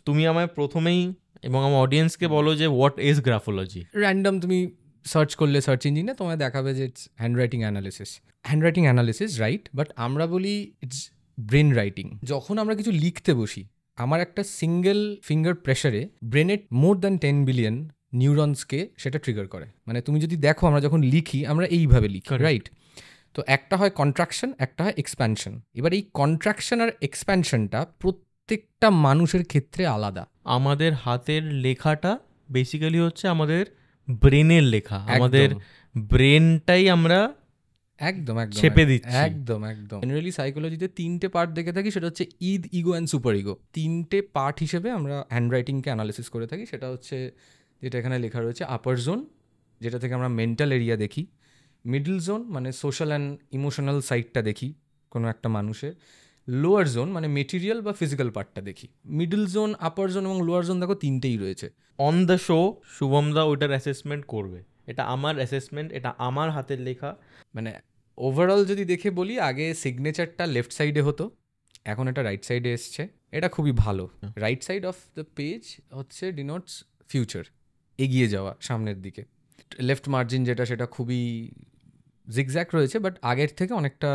তুমি আমায় প্রথমেই এবং আমার অডিয়েন্সকে বলো যে হোয়াট ইজ গ্রাফোলজি। র্যান্ডম তুমি সার্চ করলে সার্চ ইঞ্জিনে তোমায় দেখাবে যে it's handwriting analysis right, but আমরা বলি ইটস ব্রেন রাইটিং। যখন আমরা কিছু লিখতে বসি, আমার একটা সিঙ্গেল ফিঙ্গার প্রেশারে ব্রেনের মোর দ্যান 10 বিলিয়ন নিউরনসকে সেটা ট্রিগার করে। মানে তুমি যদি দেখো, আমরা যখন লিখি আমরা এইভাবে লিখি, রাইট? তো একটা হয় কন্ট্রাকশন, একটা হয় এক্সপ্যানশন। এবার এই কন্ট্রাকশন আর এক্সপ্যানশনটা প্রত্যেকটা মানুষের ক্ষেত্রে আলাদা। আমাদের হাতের লেখাটা বেসিক্যালি হচ্ছে আমাদের ব্রেনের লেখা, আমাদের ব্রেনটাই আমরা একদম ছেপে দিচ্ছি। একদম জেনারেলি সাইকোলজিতে 3টে পার্ট দেখে থাকি, সেটা হচ্ছে id, ego and super ego. 3টে পার্ট হিসেবে আমরা হ্যান্ডরাইটিংকে অ্যানালিসিস করে থাকি। সেটা হচ্ছে যেটা এখানে লেখা রয়েছে, আপার জোন, যেটা থেকে আমরা মেন্টাল এরিয়া দেখি। মিডল জোন মানে সোশ্যাল অ্যান্ড ইমোশনাল সাইডটা দেখি কোনো একটা মানুষের। লোয়ার জোন মানে মেটেরিয়াল বা ফিজিক্যাল পার্টটা দেখি। মিডল জোন, আপার জোন এবং লোয়ার জোন দেখো 3টেই রয়েছে। অন দ্য শো শুভম দা ওইটার অ্যাসেসমেন্ট করবে। এটা আমার অ্যাসেসমেন্ট, এটা আমার হাতের লেখা। মানে ওভারঅল যদি দেখে বলি, আগে সিগনেচারটা লেফট সাইডে হতো, এখন এটা রাইট সাইডে এসছে। এটা খুবই ভালো। Right side of the page হচ্ছে ডিনোটস ফিউচার, এগিয়ে যাওয়া সামনের দিকে। লেফট মার্জিন যেটা, সেটা খুবই জিগজ্যাগ রয়েছে, বাট আগের থেকে অনেকটা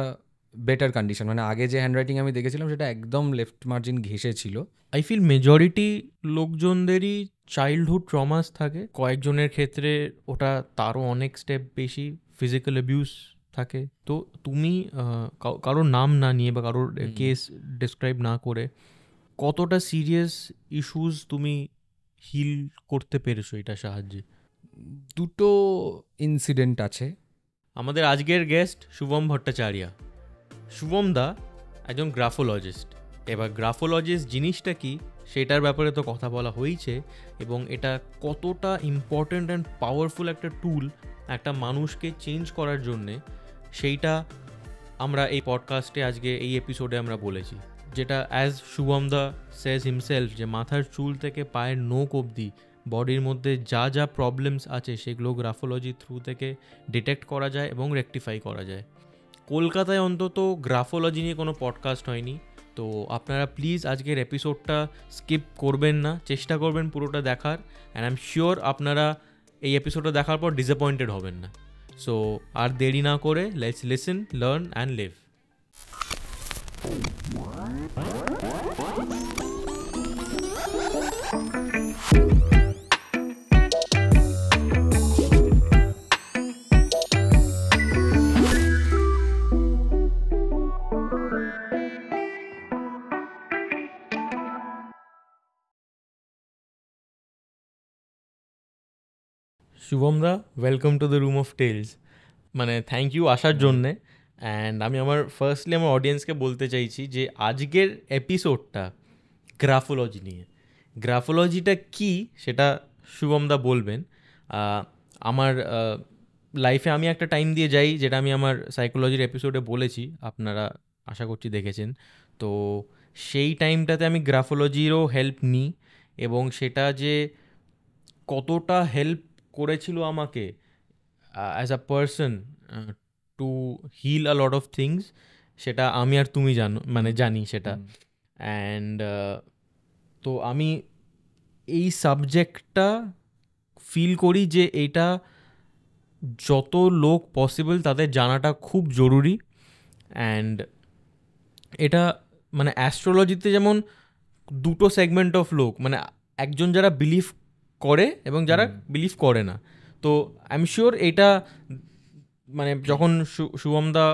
বেটার কন্ডিশন। মানে আগে যে হ্যান্ডরাইটিং আমি দেখেছিলাম সেটা একদম লেফট মার্জিন ঘেঁষে ছিল। আই ফিল মেজরিটি লোকজনদেরই চাইল্ডহুড ট্রমাস থাকে, কয়েকজনের ক্ষেত্রে ওটা তারও অনেক স্টেপ বেশি ফিজিক্যাল অ্যাবিউস থাকে। তো তুমি কারোর নাম না নিয়ে বা কারোর কেস ডিসক্রাইব না করে কতটা সিরিয়াস ইস্যুস তুমি হিল করতে পেরেছো এটার সাহায্যে? 2টো ইনসিডেন্ট আছে। আমাদের আজকের গেস্ট শুভম ভট্টাচার্য। শুভম দা একজন গ্রাফোলজিস্ট। এবার গ্রাফোলজিস্ট জিনিসটা কি সেটার ব্যাপারে তো কথা বলা হয়েছে, এবং এটা কতটা ইম্পর্ট্যান্ট অ্যান্ড পাওয়ারফুল একটা টুল একটা মানুষকে চেঞ্জ করার জন্যে, সেইটা আমরা এই পডকাস্টে আজকে এই এপিসোডে আমরা বলেছি। যেটা অ্যাজ শুভম দা সেজ হিমসেলফ, যে মাথার চুল থেকে পায়ের নোক অবধি বডির মধ্যে যা যা প্রবলেমস আছে সেগুলো গ্রাফোলজি থ্রু থেকে ডিটেক্ট করা যায় এবং রেকটিফাই করা যায়। কলকাতায় অন্তত গ্রাফোলজি নিয়ে কোনো পডকাস্ট হয়নি। তো আপনারা প্লিজ আজকের এপিসোডটা স্কিপ করবেন না, চেষ্টা করবেন পুরোটা দেখার। অ্যান্ড আই এম শিওর আপনারা এই এপিসোডটা দেখার পর ডিসঅ্যাপয়েন্টেড হবেন না। সো আর দেরি না করে let's listen, learn and live. Shubham দা, welcome to the room of tales. মানে থ্যাংক ইউ আসার জন্যে। অ্যান্ড আমি আমার আমার অডিয়েন্সকে বলতে চাইছি যে আজকের এপিসোডটা গ্রাফোলজি নিয়ে। গ্রাফোলজিটা কি সেটা শুভম দা বলবেন। আমার লাইফে আমি একটা টাইম দিয়ে যাই, যেটা আমি আমার সাইকোলজির এপিসোডে বলেছি, আপনারা আশা করছি দেখেছেন। তো সেই টাইমটাতে আমি গ্রাফোলজিরও হেল্প নিই, এবং সেটা যে কতটা হেল্প করেছিল আমাকে as a person to heal a lot of things, সেটা আমি আর তুমি জানি সেটা। অ্যান্ড তো আমি এই সাবজেক্টটা ফিল করি যে এটা যত লোক পসিবল তাদের জানাটা খুব জরুরি। অ্যান্ড এটা মানে অ্যাস্ট্রোলজিতে যেমন 2টো সেগমেন্ট অফ লোক, মানে একজন যারা বিলিভ করে এবং যারা বিলিভ করে না। তো আই এম শিওর এটা মানে যখন শুভমদা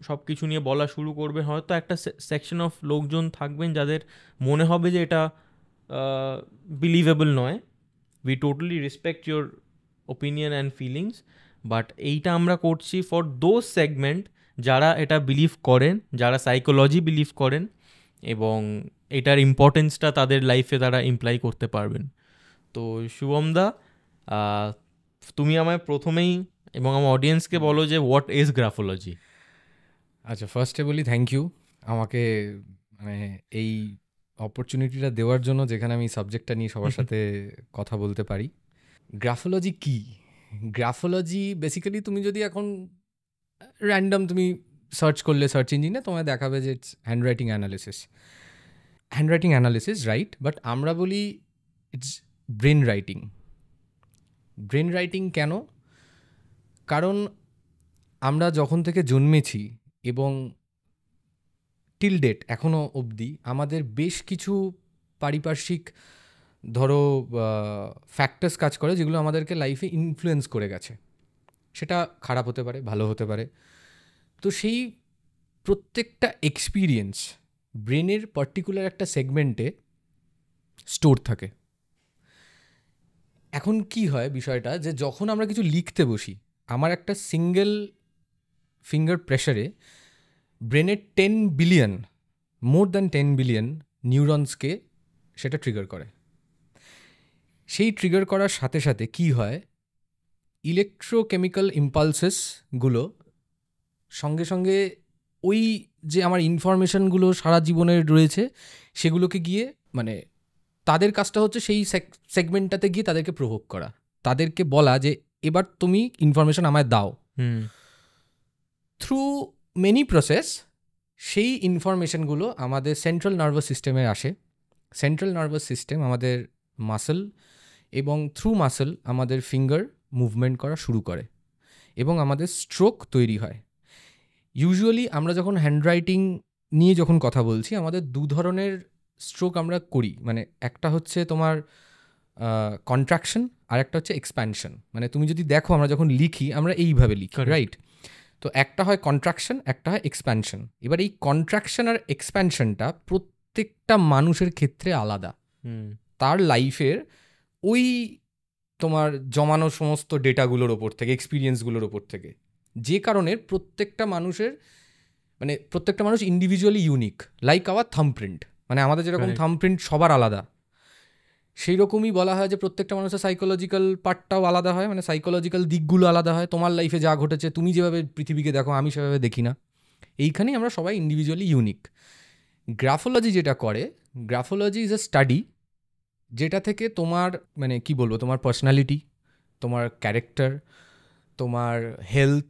সব কিছু নিয়ে বলা শুরু করবে, হয়তো একটা সেকশন অফ লোকজন থাকবেন যাদের মনে হবে যে এটা বিলিভেবল নয়। We totally respect your opinion and feelings, but এইটা আমরা করছি ফর দোজ সেগমেন্ট যারা এটা বিলিভ করেন, যারা সাইকোলজি বিলিভ করেন, এবং এটার ইম্পর্টেন্সটা তাদের লাইফে তারা ইমপ্লাই করতে পারবেন। তো শুভমদা, তুমি আমায় প্রথমেই এবং আমার অডিয়েন্সকে বলো যে হোয়াট ইজ গ্রাফোলজি। আচ্ছা, ফার্স্টে বলি থ্যাংক ইউ আমাকে মানে এই অপরচুনিটিটা দেওয়ার জন্য, যেখানে আমি সাবজেক্টটা নিয়ে সবার সাথে কথা বলতে পারি। গ্রাফোলজি কি? গ্রাফোলজি বেসিক্যালি তুমি যদি এখন র্যান্ডম তুমি সার্চ করলে সার্চ ইঞ্জিনে তোমায় দেখাবে যে it's handwriting analysis. Handwriting analysis right, but আমরা বলি it's brain writing. Brain writing কেন? কারণ আমরা যখন থেকে জন্মেছি এবং টিল ডেট এখনও অবধি আমাদের বেশ কিছু পারিপার্শ্বিক ধরো ফ্যাক্টার্স কাজ করে যেগুলো আমাদেরকে লাইফে ইনফ্লুয়েন্স করে গেছে। সেটা খারাপ হতে পারে, ভালো হতে পারে। তো সেই প্রত্যেকটা এক্সপিরিয়েন্স ব্রেনের পার্টিকুলার একটা সেগমেন্টে স্টোর থাকে। এখন কি হয় বিষয়টা, যে যখন আমরা কিছু লিখতে বসি, আমার একটা সিঙ্গেল ফিঙ্গার প্রেশারে ব্রেনের 10 বিলিয়ন, মোর দ্যান 10 বিলিয়ন নিউরনসকে সেটা ট্রিগার করে। সেই ট্রিগার করার সাথে সাথে কি হয়, ইলেকট্রোকেমিক্যাল ইম্পালসেসগুলো সঙ্গে সঙ্গে ওই যে আমার ইনফরমেশনগুলো সারা জীবনের রয়েছে সেগুলোকে গিয়ে মানে তাদের কাজটা হচ্ছে সেই সেগমেন্টটাতে গিয়ে তাদেরকে প্রভোগ করা, তাদেরকে বলা যে এবার তুমি ইনফরমেশন আমায় দাও। থ্রু মেনি প্রসেস সেই ইনফরমেশনগুলো আমাদের সেন্ট্রাল নার্ভাস সিস্টেমে আসে। সেন্ট্রাল নার্ভাস সিস্টেম আমাদের মাসল এবং থ্রু মাসল আমাদের ফিঙ্গার মুভমেন্ট করা শুরু করে এবং আমাদের স্ট্রোক তৈরি হয়। ইউজুয়ালি আমরা যখন হ্যান্ডরাইটিং নিয়ে যখন কথা বলছি, আমাদের দু ধরনের স্ট্রোক আমরা করি। মানে একটা হচ্ছে তোমার কন্ট্রাকশন আর একটা হচ্ছে এক্সপ্যানশন। মানে তুমি যদি দেখো আমরা যখন লিখি আমরা এইভাবে লিখি, রাইট? তো একটা হয় কন্ট্রাকশন, একটা হয় এক্সপ্যানশন। এবার এই কন্ট্রাকশন আর এক্সপ্যানশনটা প্রত্যেকটা মানুষের ক্ষেত্রে আলাদা। তার লাইফের ওই তোমার জমানো সমস্ত ডেটাগুলোর ওপর থেকে, এক্সপিরিয়েন্সগুলোর ওপর থেকে, যে কারণে প্রত্যেকটা মানুষের মানে প্রত্যেকটা মানুষ ইন্ডিভিজুয়ালি ইউনিক, লাইক আওয়ার থাম্বপ্রিন্ট। মানে আমাদের যেরকম থাম্বপ্রিন্ট সবার আলাদা, সেই রকমই বলা হয় যে প্রত্যেকটা মানুষের সাইকোলজিক্যাল পার্টটাও আলাদা হয়, মানে সাইকোলজিক্যাল দিকগুলো আলাদা হয়। তোমার লাইফে যা ঘটেছে, তুমি যেভাবে পৃথিবীকে দেখো, আমি সেভাবে দেখি না। এইখানেই আমরা সবাই ইন্ডিভিজুয়ালি ইউনিক। গ্রাফোলজি যেটা করে, গ্রাফোলজি ইজ এ স্টাডি যেটা থেকে তোমার মানে কি বলবো, তোমার পার্সোনালিটি, তোমার ক্যারেক্টার, তোমার হেলথ,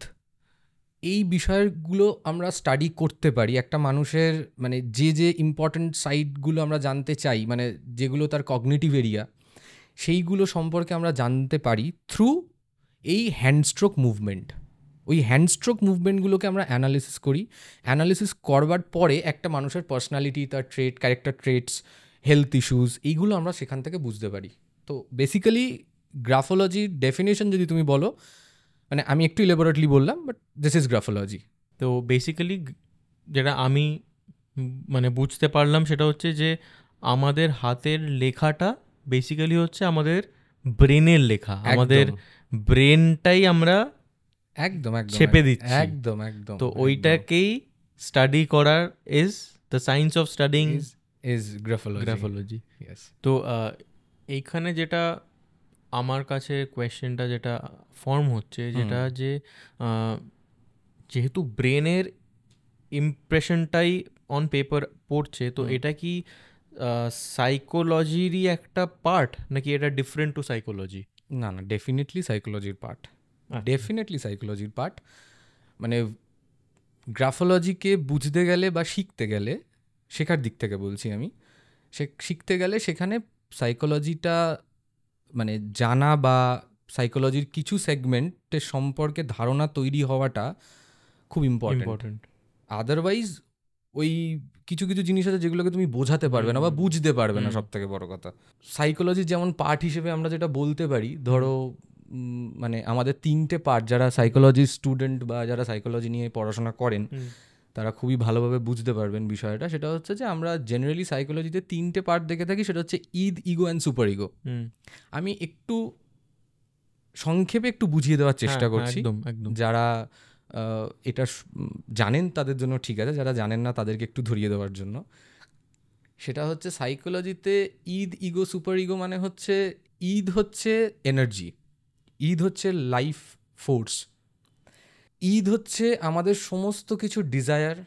এই বিষয়গুলো আমরা স্টাডি করতে পারি। একটা মানুষের মানে যে ইম্পর্ট্যান্ট সাইডগুলো আমরা জানতে চাই, মানে যেগুলো তার কগনিটিভ এরিয়া, সেইগুলো সম্পর্কে আমরা জানতে পারি থ্রু এই হ্যান্ডস্ট্রোক মুভমেন্ট। ওই হ্যান্ডস্ট্রোক মুভমেন্টগুলোকে আমরা অ্যানালিসিস করি। অ্যানালিসিস করবার পরে একটা মানুষের পার্সোনালিটি, তার ট্রেট, ক্যারেক্টার ট্রেটস, হেলথ ইস্যুস, এইগুলো আমরা সেখান থেকে বুঝতে পারি। তো বেসিক্যালি গ্রাফোলজির ডেফিনেশন যদি তুমি বলো, মানে আমি একটু ইলেবোরেটলি বললাম, বাট দিস ইজ গ্রাফোলজি। তো বেসিক্যালি যেটা আমি মানে বুঝতে পারলাম সেটা হচ্ছে যে আমাদের হাতের লেখাটা বেসিক্যালি হচ্ছে আমাদের ব্রেনের লেখা। আমাদের ব্রেনটাই আমরা একদম একদম ছেপে দিচ্ছি। একদম একদম। তো ওইটাকেই স্টাডি করার is the science of studying is graphology. তো এইখানে যেটা আমার কাছে কোয়েশ্চেনটা যেটা ফর্ম হচ্ছে, যেটা যে যেহেতু ব্রেনের ইমপ্রেশনটাই অন পেপার পড়ছে, তো এটা কি সাইকোলজিরই একটা পার্ট, নাকি এটা ডিফারেন্ট টু সাইকোলজি? না না, ডেফিনেটলি সাইকোলজির পার্ট, ডেফিনেটলি সাইকোলজির পার্ট। মানে গ্রাফোলজিকে বুঝতে গেলে বা শিখতে গেলে, শেখার দিক থেকে বলছি আমি, শিখতে গেলে সেখানে সাইকোলজিটা মানে জানা বা সাইকোলজির কিছু সেগমেন্টের সম্পর্কে ধারণা তৈরি হওয়াটা খুব ইম্পর্টেন্ট। আদারওয়াইজ ওই কিছু কিছু জিনিস আছে যেগুলোকে তুমি বোঝাতে পারবে না বা বুঝতে পারবে না। সব থেকে বড় কথা, সাইকোলজির যেমন পার্ট হিসেবে আমরা যেটা বলতে পারি, ধরো মানে আমাদের 3টে পার্ট, যারা সাইকোলজি স্টুডেন্ট বা যারা সাইকোলজি নিয়ে পড়াশোনা করেন তারা খুবই ভালোভাবে বুঝতে পারবেন বিষয়টা। সেটা হচ্ছে যে আমরা জেনারেলি সাইকোলজিতে 3টে পার্ট দেখে থাকি, সেটা হচ্ছে id, ego and super ego. আমি একটু সংক্ষেপে একটু বুঝিয়ে দেওয়ার চেষ্টা করছি। যারা এটা জানেন তাদের জন্য ঠিক আছে, যারা জানেন না তাদেরকে একটু ধরিয়ে দেওয়ার জন্য। সেটা হচ্ছে সাইকোলজিতে ইদ, ইগো, সুপার ইগো মানে হচ্ছে, ইদ হচ্ছে এনার্জি, ইদ হচ্ছে লাইফ ফোর্স, ইদ হচ্ছে আমাদের সমস্ত কিছু ডিজায়ার,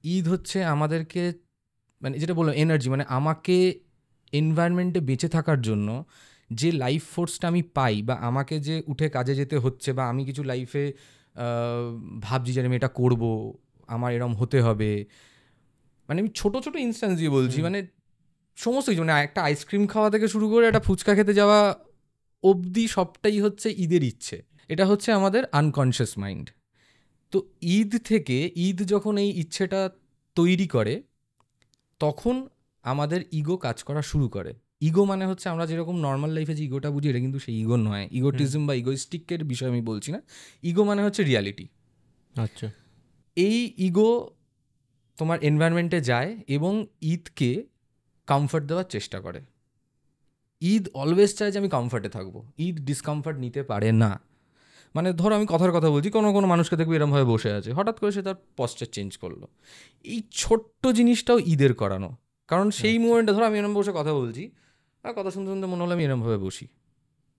ইদ হচ্ছে আমাদেরকে মানে যেটা বললাম এনার্জি, মানে আমাকে এনভায়রনমেন্টে বেঁচে থাকার জন্য যে লাইফ ফোর্সটা আমি পাই, বা আমাকে যে উঠে কাজে যেতে হচ্ছে, বা আমি কিছু লাইফে ভাবছি যে আমি এটা করবো, আমার এরম হতে হবে। মানে আমি ছোটো ছোটো ইনস্ট্যান্স দিয়ে বলছি, মানে সমস্ত কিছু, মানে একটা আইসক্রিম খাওয়া থেকে শুরু করে একটা ফুচকা খেতে যাওয়া অবধি সবটাই হচ্ছে ঈদের ইচ্ছে। এটা হচ্ছে আমাদের আনকনসিয়াস মাইন্ড। তো ঈদ যখন এই ইচ্ছেটা তৈরি করে, তখন আমাদের ইগো কাজ করা শুরু করে। ইগো মানে হচ্ছে আমরা যেরকম নর্মাল লাইফে যে ইগোটা বুঝি, এটা কিন্তু সেই ইগো নয়। ইগোটিজম বা ইগোইস্টিকের বিষয় আমি বলছি না। ইগো মানে হচ্ছে রিয়ালিটি। আচ্ছা, এই ইগো তোমার এনভায়রনমেন্টে যায় এবং ঈদকে কমফর্ট দেওয়ার চেষ্টা করে। ঈদ অলওয়েজ চায় যে আমি কমফর্টে থাকবো। ঈদ ডিসকমফর্ট নিতে পারে না। মানে ধরো আমি কথার কথা বলছি, কোনো কোনো মানুষকে দেখবি এরমভাবে বসে আছে, হঠাৎ করে সে তার পশ্চার চেঞ্জ করলো। এই ছোট্ট জিনিসটাও ঈদের করানো। কারণ সেই মুমেন্টে ধরো আমি এরম বসে কথা বলছি, আর কথা শুনতে শুনতে মনে হলো আমি এরমভাবে বসি।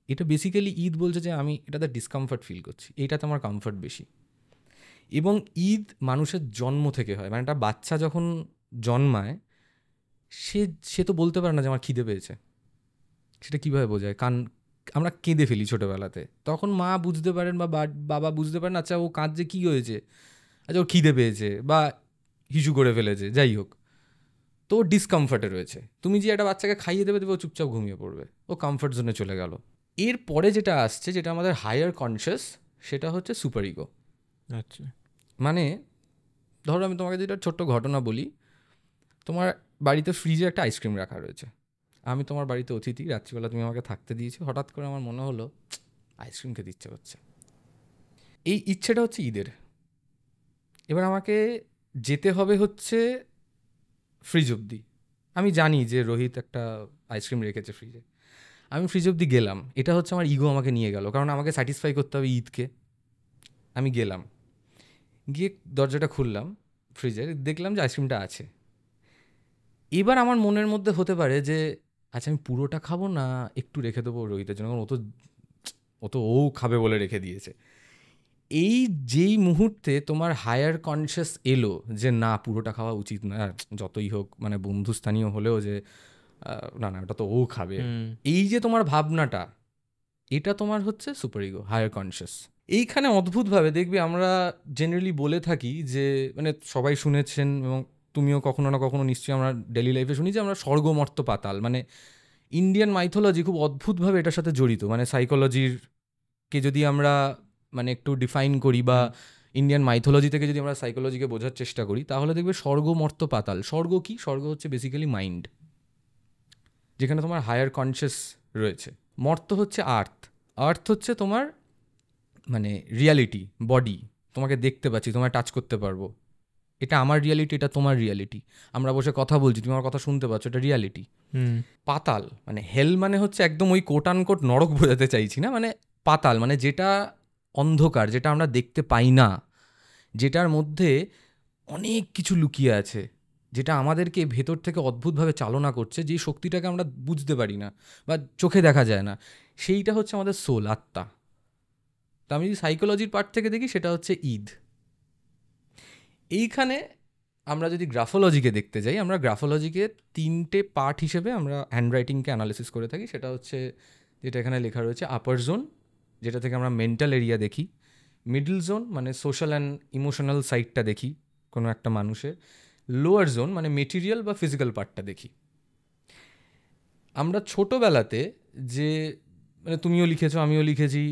এটা বেসিক্যালি ঈদ বলছে যে আমি এটাতে ডিসকমফর্ট ফিল করছি, এইটাতে আমার কমফর্ট বেশি। এবং ঈদ মানুষের জন্ম থেকে হয়। মানে একটা বাচ্চা যখন জন্মায়, সে সে তো বলতে পারে না যে আমার খিদে পেয়েছে। সেটা কীভাবে বোঝায়? আমরা কেঁদে ফেলি ছোটোবেলাতে, তখন মা বুঝতে পারেন বা বাবা বুঝতে পারেন, আচ্ছা ও কাঁদছে, কী হয়েছে, আচ্ছা ওর খিদে পেয়েছে বা হিসু করে ফেলেছে, যাই হোক, তো ও ডিসকমফর্টে রয়েছে। তুমি যে একটা বাচ্চাকে খাইয়ে দেবে ও চুপচাপ ঘুমিয়ে পড়বে, ও কমফর্ট জোনে চলে গেল। এর পরে যেটা আসছে, যেটা আমাদের হায়ার কনসিয়াস, সেটা হচ্ছে সুপার ইগো। আচ্ছা, মানে ধরো আমি তোমাকে যেটা ছোট্ট ঘটনা বলি, তোমার বাড়িতে ফ্রিজে একটা আইসক্রিম রাখা রয়েছে, আমি তোমার বাড়িতে অতিথি, রাত্রিবেলা তুমি আমাকে থাকতে দিয়েছো, হঠাৎ করে আমার মনে হলো আইসক্রিম খেতে ইচ্ছে করছে। এই ইচ্ছেটা হচ্ছে ঈদের। এবার আমাকে যেতে হবে হচ্ছে ফ্রিজ অবধি। আমি জানি যে রোহিত একটা আইসক্রিম রেখেছে ফ্রিজে, আমি ফ্রিজ অবধি গেলাম। এটা হচ্ছে আমার ইগো আমাকে নিয়ে গেল, কারণ আমাকে স্যাটিসফাই করতে হবে ঈদকে। আমি গেলাম, গিয়ে দরজাটা খুললাম ফ্রিজের, দেখলাম যে আইসক্রিমটা আছে। এবার আমার মনের মধ্যে হতে পারে যে আচ্ছা আমি পুরোটা খাবো না একটু রেখে দেবো রোহিতের জন্য, কারণ ও খাবে বলে রেখে দিয়েছে। এই যেই মুহূর্তে তোমার হায়ার কনসিয়াস এলো যে না পুরোটা খাওয়া উচিত না, যতই হোক মানে বন্ধুস্থানীয় হলেও, যে না না ওটা তো ও খাবে, এই যে তোমার ভাবনাটা, এটা তোমার হচ্ছে সুপার ইগো, হায়ার কনসিয়াস। এইখানে অদ্ভুতভাবে দেখবি আমরা জেনারেলি বলে থাকি যে, মানে সবাই শুনেছেন এবং তুমিও কখনো না কখনো নিশ্চয়ই আমরা ডেলি লাইফে শুনি যে আমরা স্বর্গ মর্ত পাতাল, মানে ইন্ডিয়ান মাইথোলজি খুব অদ্ভুতভাবে এটার সাথে জড়িত। মানে সাইকোলজিকে যদি আমরা মানে একটু ডিফাইন করি, বা ইন্ডিয়ান মাইথোলজি থেকে যদি আমরা সাইকোলজিকে বোঝার চেষ্টা করি, তাহলে দেখবে স্বর্গ মর্ত পাতাল। স্বর্গ কি? স্বর্গ হচ্ছে বেসিক্যালি মাইন্ড, যেখানে তোমার হায়ার কনসিয়াস রয়েছে। মর্ত হচ্ছে আর্থ হচ্ছে তোমার মানে রিয়ালিটি, বডি, তোমাকে দেখতে পাচ্ছি, তোমায় টাচ করতে পারবো, এটা আমার রিয়ালিটি, এটা তোমার রিয়ালিটি। আমরা বসে কথা বলছি, তুমি আমার কথা শুনতে পাচ্ছ, এটা রিয়ালিটি। পাতাল মানে হেল, মানে হচ্ছে একদম ওই কোট আনকোট নরক বোঝাতে চাইছি না, মানে পাতাল মানে যেটা অন্ধকার, যেটা আমরা দেখতে পাই না, যেটার মধ্যে অনেক কিছু লুকিয়ে আছে, যেটা আমাদেরকে ভেতর থেকে অদ্ভুতভাবে চালনা করছে, যেই শক্তিটাকে আমরা বুঝতে পারি না বা চোখে দেখা যায় না, সেইটা হচ্ছে আমাদের সোল, আত্মা। তা আমি যদি সাইকোলজির পার্ট থেকে দেখি, সেটা হচ্ছে ঈদ। এইখানে আমরা যদি গ্রাফোলজিকে দেখতে যাই, আমরা গ্রাফোলজিকে 3টে পার্ট হিসেবে আমরা হ্যান্ডরাইটিংকে অ্যানালিসিস করে থাকি। সেটা হচ্ছে যেটা এখানে লেখা রয়েছে, আপার জোন, যেটা থেকে আমরা মেন্টাল এরিয়া দেখি। মিডল জোন মানে সোশ্যাল অ্যান্ড ইমোশনাল সাইডটা দেখি কোনো একটা মানুষের। লোয়ার জোন মানে মেটেরিয়াল বা ফিজিক্যাল পার্টটা দেখি। আমরা ছোটোবেলাতে যে, মানে তুমিও লিখেছো আমিও লিখেছি,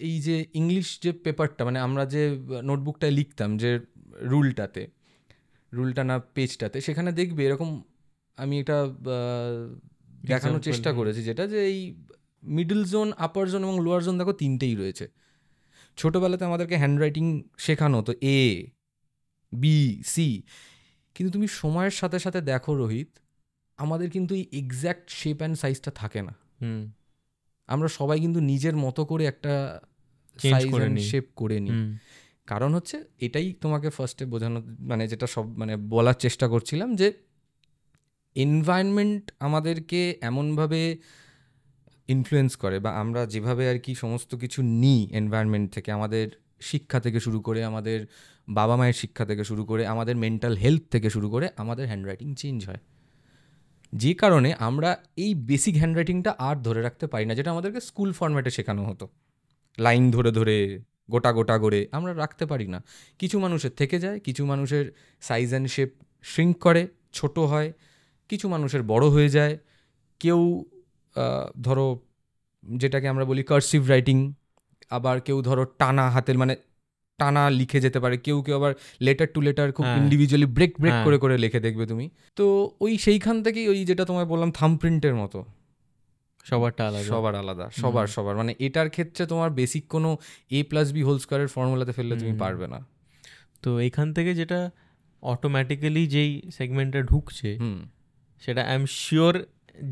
এই যে ইংলিশ যে পেপারটা, মানে আমরা যে নোটবুকটায় লিখতাম, যে রুলটা না পেজটাতে, সেখানে দেখবে এরকম, আমি এটা দেখানোর চেষ্টা করেছি, যেটা যে এই মিডল জোন, আপার জোন এবং লোয়ার জোন দেখো 3টেই রয়েছে। ছোটোবেলাতে আমাদেরকে হ্যান্ডরাইটিং শেখানো তো এ বি সি, কিন্তু তুমি সময়ের সাথে সাথে দেখো রোহিত, আমাদের কিন্তু এই এক্স্যাক্ট শেপ অ্যান্ড সাইজটা থাকে না। আমরা সবাই কিন্তু নিজের মতো করে একটা সাইজ অ্যান্ড শেপ করে নিই। কারণ হচ্ছে এটাই তোমাকে ফার্স্টে বোঝানো, মানে যেটা সব মানে বলার চেষ্টা করছিলাম, যে এনভায়রনমেন্ট আমাদেরকে এমনভাবে ইনফ্লুয়েন্স করে, বা আমরা যেভাবে আর কি সমস্ত কিছু নিই এনভায়রনমেন্ট থেকে, আমাদের শিক্ষা থেকে শুরু করে, আমাদের বাবা মায়ের শিক্ষা থেকে শুরু করে, আমাদের মেন্টাল হেলথ থেকে শুরু করে, আমাদের হ্যান্ডরাইটিং চেঞ্জ হয়। যে কারণে আমরা এই বেসিক হ্যান্ডরাইটিংটা আর ধরে রাখতে পারি না, যেটা আমাদেরকে স্কুল ফরম্যাটে শেখানো হতো, লাইন ধরে ধরে গোটা গোটা করে আমরা রাখতে পারি না। কিছু মানুষের থেকে যায়, কিছু মানুষের সাইজ অ্যান্ড শেপ শ্রিঙ্ক করে, ছোট হয়, কিছু মানুষের বড় হয়ে যায়, কেউ ধরো যেটাকে আমরা বলি কার্সিভ রাইটিং, আবার কেউ ধরো টানা হাতের মানে টানা লিখে যেতে পারে, কেউ কেউ আবার লেটার টু লেটার খুব ইন্ডিভিজুয়ালি ব্রেক করে করে লিখে দেখবে তুমি। তো ওই সেইখান থেকেই ওই যেটা তোমায় বললাম থাম্বপ্রিন্টের মতো সবারটা আলাদা, সবার আলাদা, সবার মানে এটার ক্ষেত্রে তোমার বেসিক কোনো a+b² ফর্মুলাতে ফেললে তুমি পারবে না। তো এখান থেকে যেটা অটোমেটিক্যালি যেই সেগমেন্টটা ঢুকছে সেটা আই এম শিওর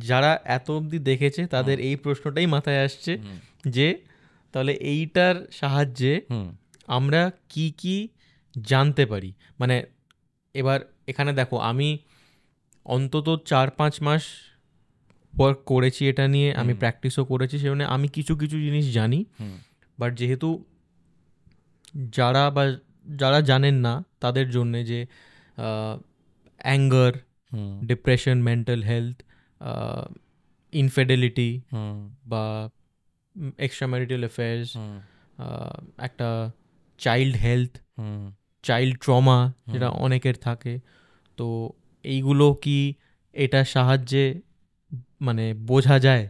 যারা এত অবধি দেখেছে তাদের এই প্রশ্নটাই মাথায় আসছে যে তাহলে এইটার সাহায্যে আমরা কি কি জানতে পারি। মানে এবার এখানে দেখো আমি অন্তত 4-5 মাস ওয়ার্ক করেছি এটা নিয়ে, আমি প্র্যাকটিসও করেছি, সেজন্য আমি কিছু কিছু জিনিস জানি। বাট যেহেতু যারা জানেন না তাদের জন্যে যে anger, depression, mental health, infidelity বা এক্সট্রা ম্যারিটাল অ্যাফেয়ার্স, একটা চাইল্ড হেলথ, চাইল্ড ট্রমা যেটা অনেকের থাকে, তো এইগুলো কি এটার সাহায্যে মানে বোঝা যায়?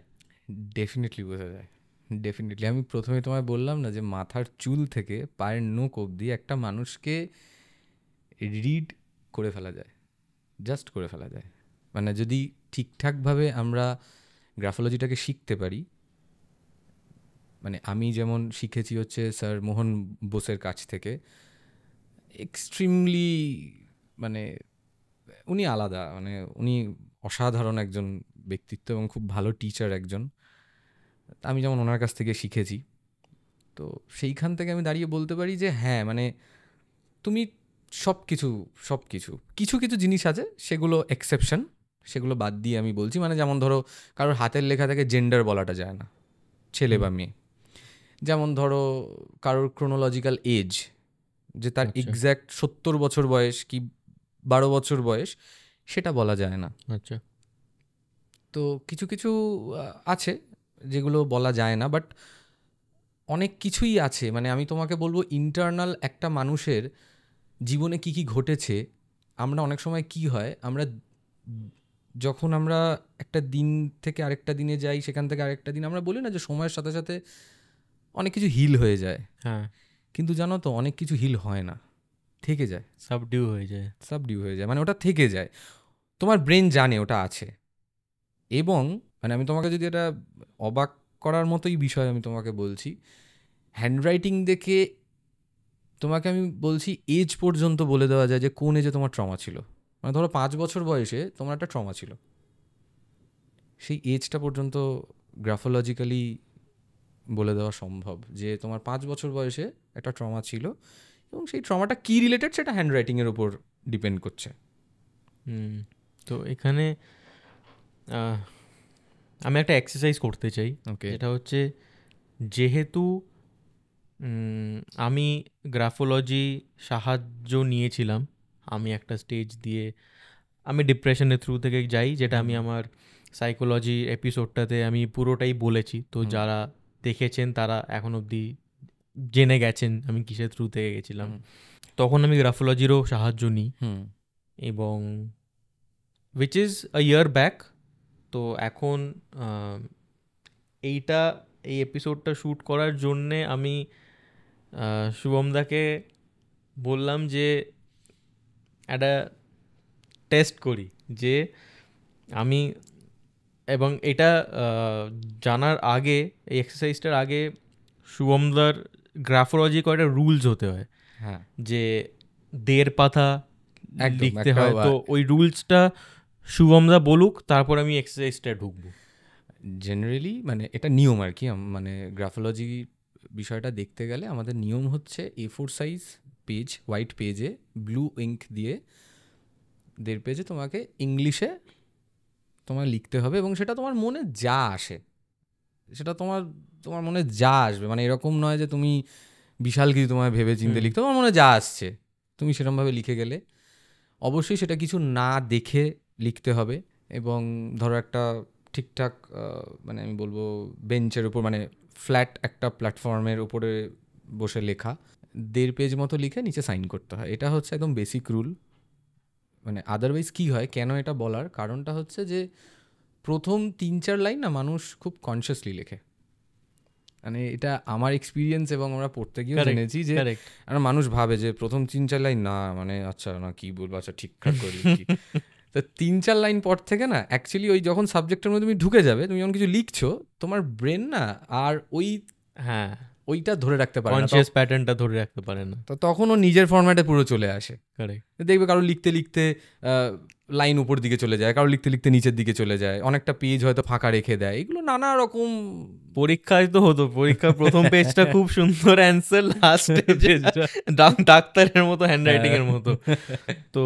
ডেফিনেটলি বোঝা যায়, ডেফিনেটলি। আমি প্রথমে তোমায় বললাম না যে মাথার চুল থেকে পায়ের নখ অবধি একটা মানুষকে রিড করে ফেলা যায়, জাস্ট করে ফেলা যায়। মানে যদি ঠিকঠাকভাবে আমরা গ্রাফোলজিটাকে শিখতে পারি, মানে আমি যেমন শিখেছি হচ্ছে স্যার মোহন বোসের কাছ থেকে, এক্সট্রিমলি মানে উনি আলাদা, মানে উনি অসাধারণ একজন ব্যক্তিত্ব এবং খুব ভালো টিচার একজন। আমি যেমন ওনার কাছ থেকে শিখেছি, তো সেইখান থেকে আমি দাঁড়িয়ে বলতে পারি যে হ্যাঁ, মানে তুমি সব কিছু কিছু কিছু জিনিস আছে সেগুলো এক্সেপশন, সেগুলো বাদ দিয়ে আমি বলছি। মানে যেমন ধরো কারোর হাতের লেখা থেকে জেন্ডার বলাটা যায় না, ছেলে বা মেয়ে। যেমন ধরো কারোর ক্রোনোলজিক্যাল এজ, যে তার এক্স্যাক্ট 70 বছর বয়স কি 12 বছর বয়স, সেটা বলা যায় না। আচ্ছা, তো কিছু কিছু আছে যেগুলো বলা যায় না, বাট অনেক কিছুই আছে। মানে আমি তোমাকে বলবো ইন্টারনাল একটা মানুষের জীবনে কি কি ঘটেছে। আমরা অনেক সময় কি হয়, আমরা যখন আমরা একটা দিন থেকে আরেকটা দিনে যাই, সেখান থেকে আরেকটা দিন, আমরা বলি না যে সময়ের সাথে সাথে অনেক কিছু হিল হয়ে যায়। হ্যাঁ, কিন্তু জানো তো অনেক কিছু হিল হয় না, থেকে যায়, সাবডিউ হয়ে যায়, মানে ওটা থেকে যায়। তোমার ব্রেন জানে ওটা আছে। এবং মানে আমি তোমাকে যদি এটা অবাক করার মতোই বিষয় আমি তোমাকে বলছি, হ্যান্ডরাইটিং দেখে তোমাকে আমি বলছি এজ পর্যন্ত বলে দেওয়া যায় যে কোন এজে তোমার ট্রমা ছিল। মানে ধরো 5 বছর বয়সে তোমার একটা ট্রমা ছিল, সেই এজটা পর্যন্ত গ্রাফোলজিক্যালি বলে দেওয়া সম্ভব যে তোমার 5 বছর বয়সে একটা ট্রমা ছিল, এবং সেই ট্রমাটা কী রিলেটেড সেটা হ্যান্ডরাইটিংয়ের উপর ডিপেন্ড করছে। তো এখানে আমি একটা এক্সারসাইজ করতে চাই। ওকে, এটা হচ্ছে, যেহেতু আমি গ্রাফোলজি সাহায্য নিয়েছিলাম, আমি একটা স্টেজ দিয়ে আমি ডিপ্রেশনের থ্রু থেকে যাই, যেটা আমি আমার সাইকোলজি এপিসোডটাতে আমি পুরোটাই বলেছি। তো যারা দেখেছেন তারা এখন অবধি জেনে গেছেন আমি কিসের থ্রু থেকে গেছিলাম। তখন আমি গ্রাফোলজিরও সাহায্য নিই, এবং which is a year back. তো এখন এই এপিসোডটা শ্যুট করার জন্যে আমি শুভমদাকে বললাম যে একটা টেস্ট করি, যে আমি, এবং এটা জানার আগে, এই এক্সারসাইজটার আগে শুভমদার গ্রাফোলজি কয়েকটা রুলস হতে হয়, হ্যাঁ, যে 1.5 পাতা লিখতে একটা হয়। তো ওই রুলসটা শুভমদা বলুক, তারপর আমি এক্সারসাইজটা ঢুকবো। জেনারেলি মানে এটা নিয়ম আর কি, মানে গ্রাফোলজি বিষয়টা দেখতে গেলে আমাদের নিয়ম হচ্ছে A4 সাইজ পেজ, হোয়াইট পেজে ব্লু ইঙ্ক দিয়ে 1.5 পেজে তোমাকে ইংলিশে তোমার লিখতে হবে, এবং সেটা তোমার মনে যা আসে, সেটা তোমার মনে যা আসবে। মানে এরকম নয় যে তুমি বিশাল কিছু তোমার ভেবে চিন্তে লিখতে, তোমার মনে যা আসছে তুমি সেরকমভাবে লিখে গেলে। অবশ্যই সেটা কিছু না দেখে লিখতে হবে, এবং ধরো একটা ঠিকঠাক মানে আমি বলবো বেঞ্চের উপর, মানে ফ্ল্যাট একটা প্ল্যাটফর্মের উপরে বসে লেখা, 1.5 পেজ মতো লিখে নিচে সাইন করতে হয়। এটা হচ্ছে একদম বেসিক রুল। মানে আদারওয়াইজ কী হয়, কেন এটা বলার কারণটা হচ্ছে যে প্রথম 3-4 লাইন না মানুষ খুব কনসিয়াসলি লেখে। মানে এটা আমার এক্সপিরিয়েন্স এবং আমরা পড়তে গিয়েও জেনেছি যে কারেক্ট আর মানুষ ভাবে যে প্রথম 3-4 লাইন না মানে আচ্ছা না কি বলবো, আচ্ছা ঠিকঠাক করে লিখি। তো 3-4 লাইন পর থেকে না অ্যাকচুয়ালি ওই যখন সাবজেক্টের মধ্যে তুমি ঢুকে যাবে, তুমি যখন কিছু লিখছো, তোমার ব্রেন না আর হ্যাঁ ওইটা ধরে রাখতে পারে না, কনসিয়াস প্যাটার্নটা ধরে রাখতে পারে না। তো তখন ও নিজের ফরম্যাটে পুরো চলে আসে। কারেক্ট দেখবে কারো লিখতে লিখতে লাইন উপর দিকে চলে যায়, কারো লিখতে লিখতে নিচের দিকে চলে যায়, অনেকটা পেজ হয়তো ফাঁকা রেখে দেয়, এগুলো নানা রকম। পরীক্ষায় তো হতো, পরীক্ষার প্রথম পেজটা খুব সুন্দর অ্যান্সার, লাস্ট পেজটা ডাক্তারের মতো হ্যান্ডরাইটিং এর মতো। তো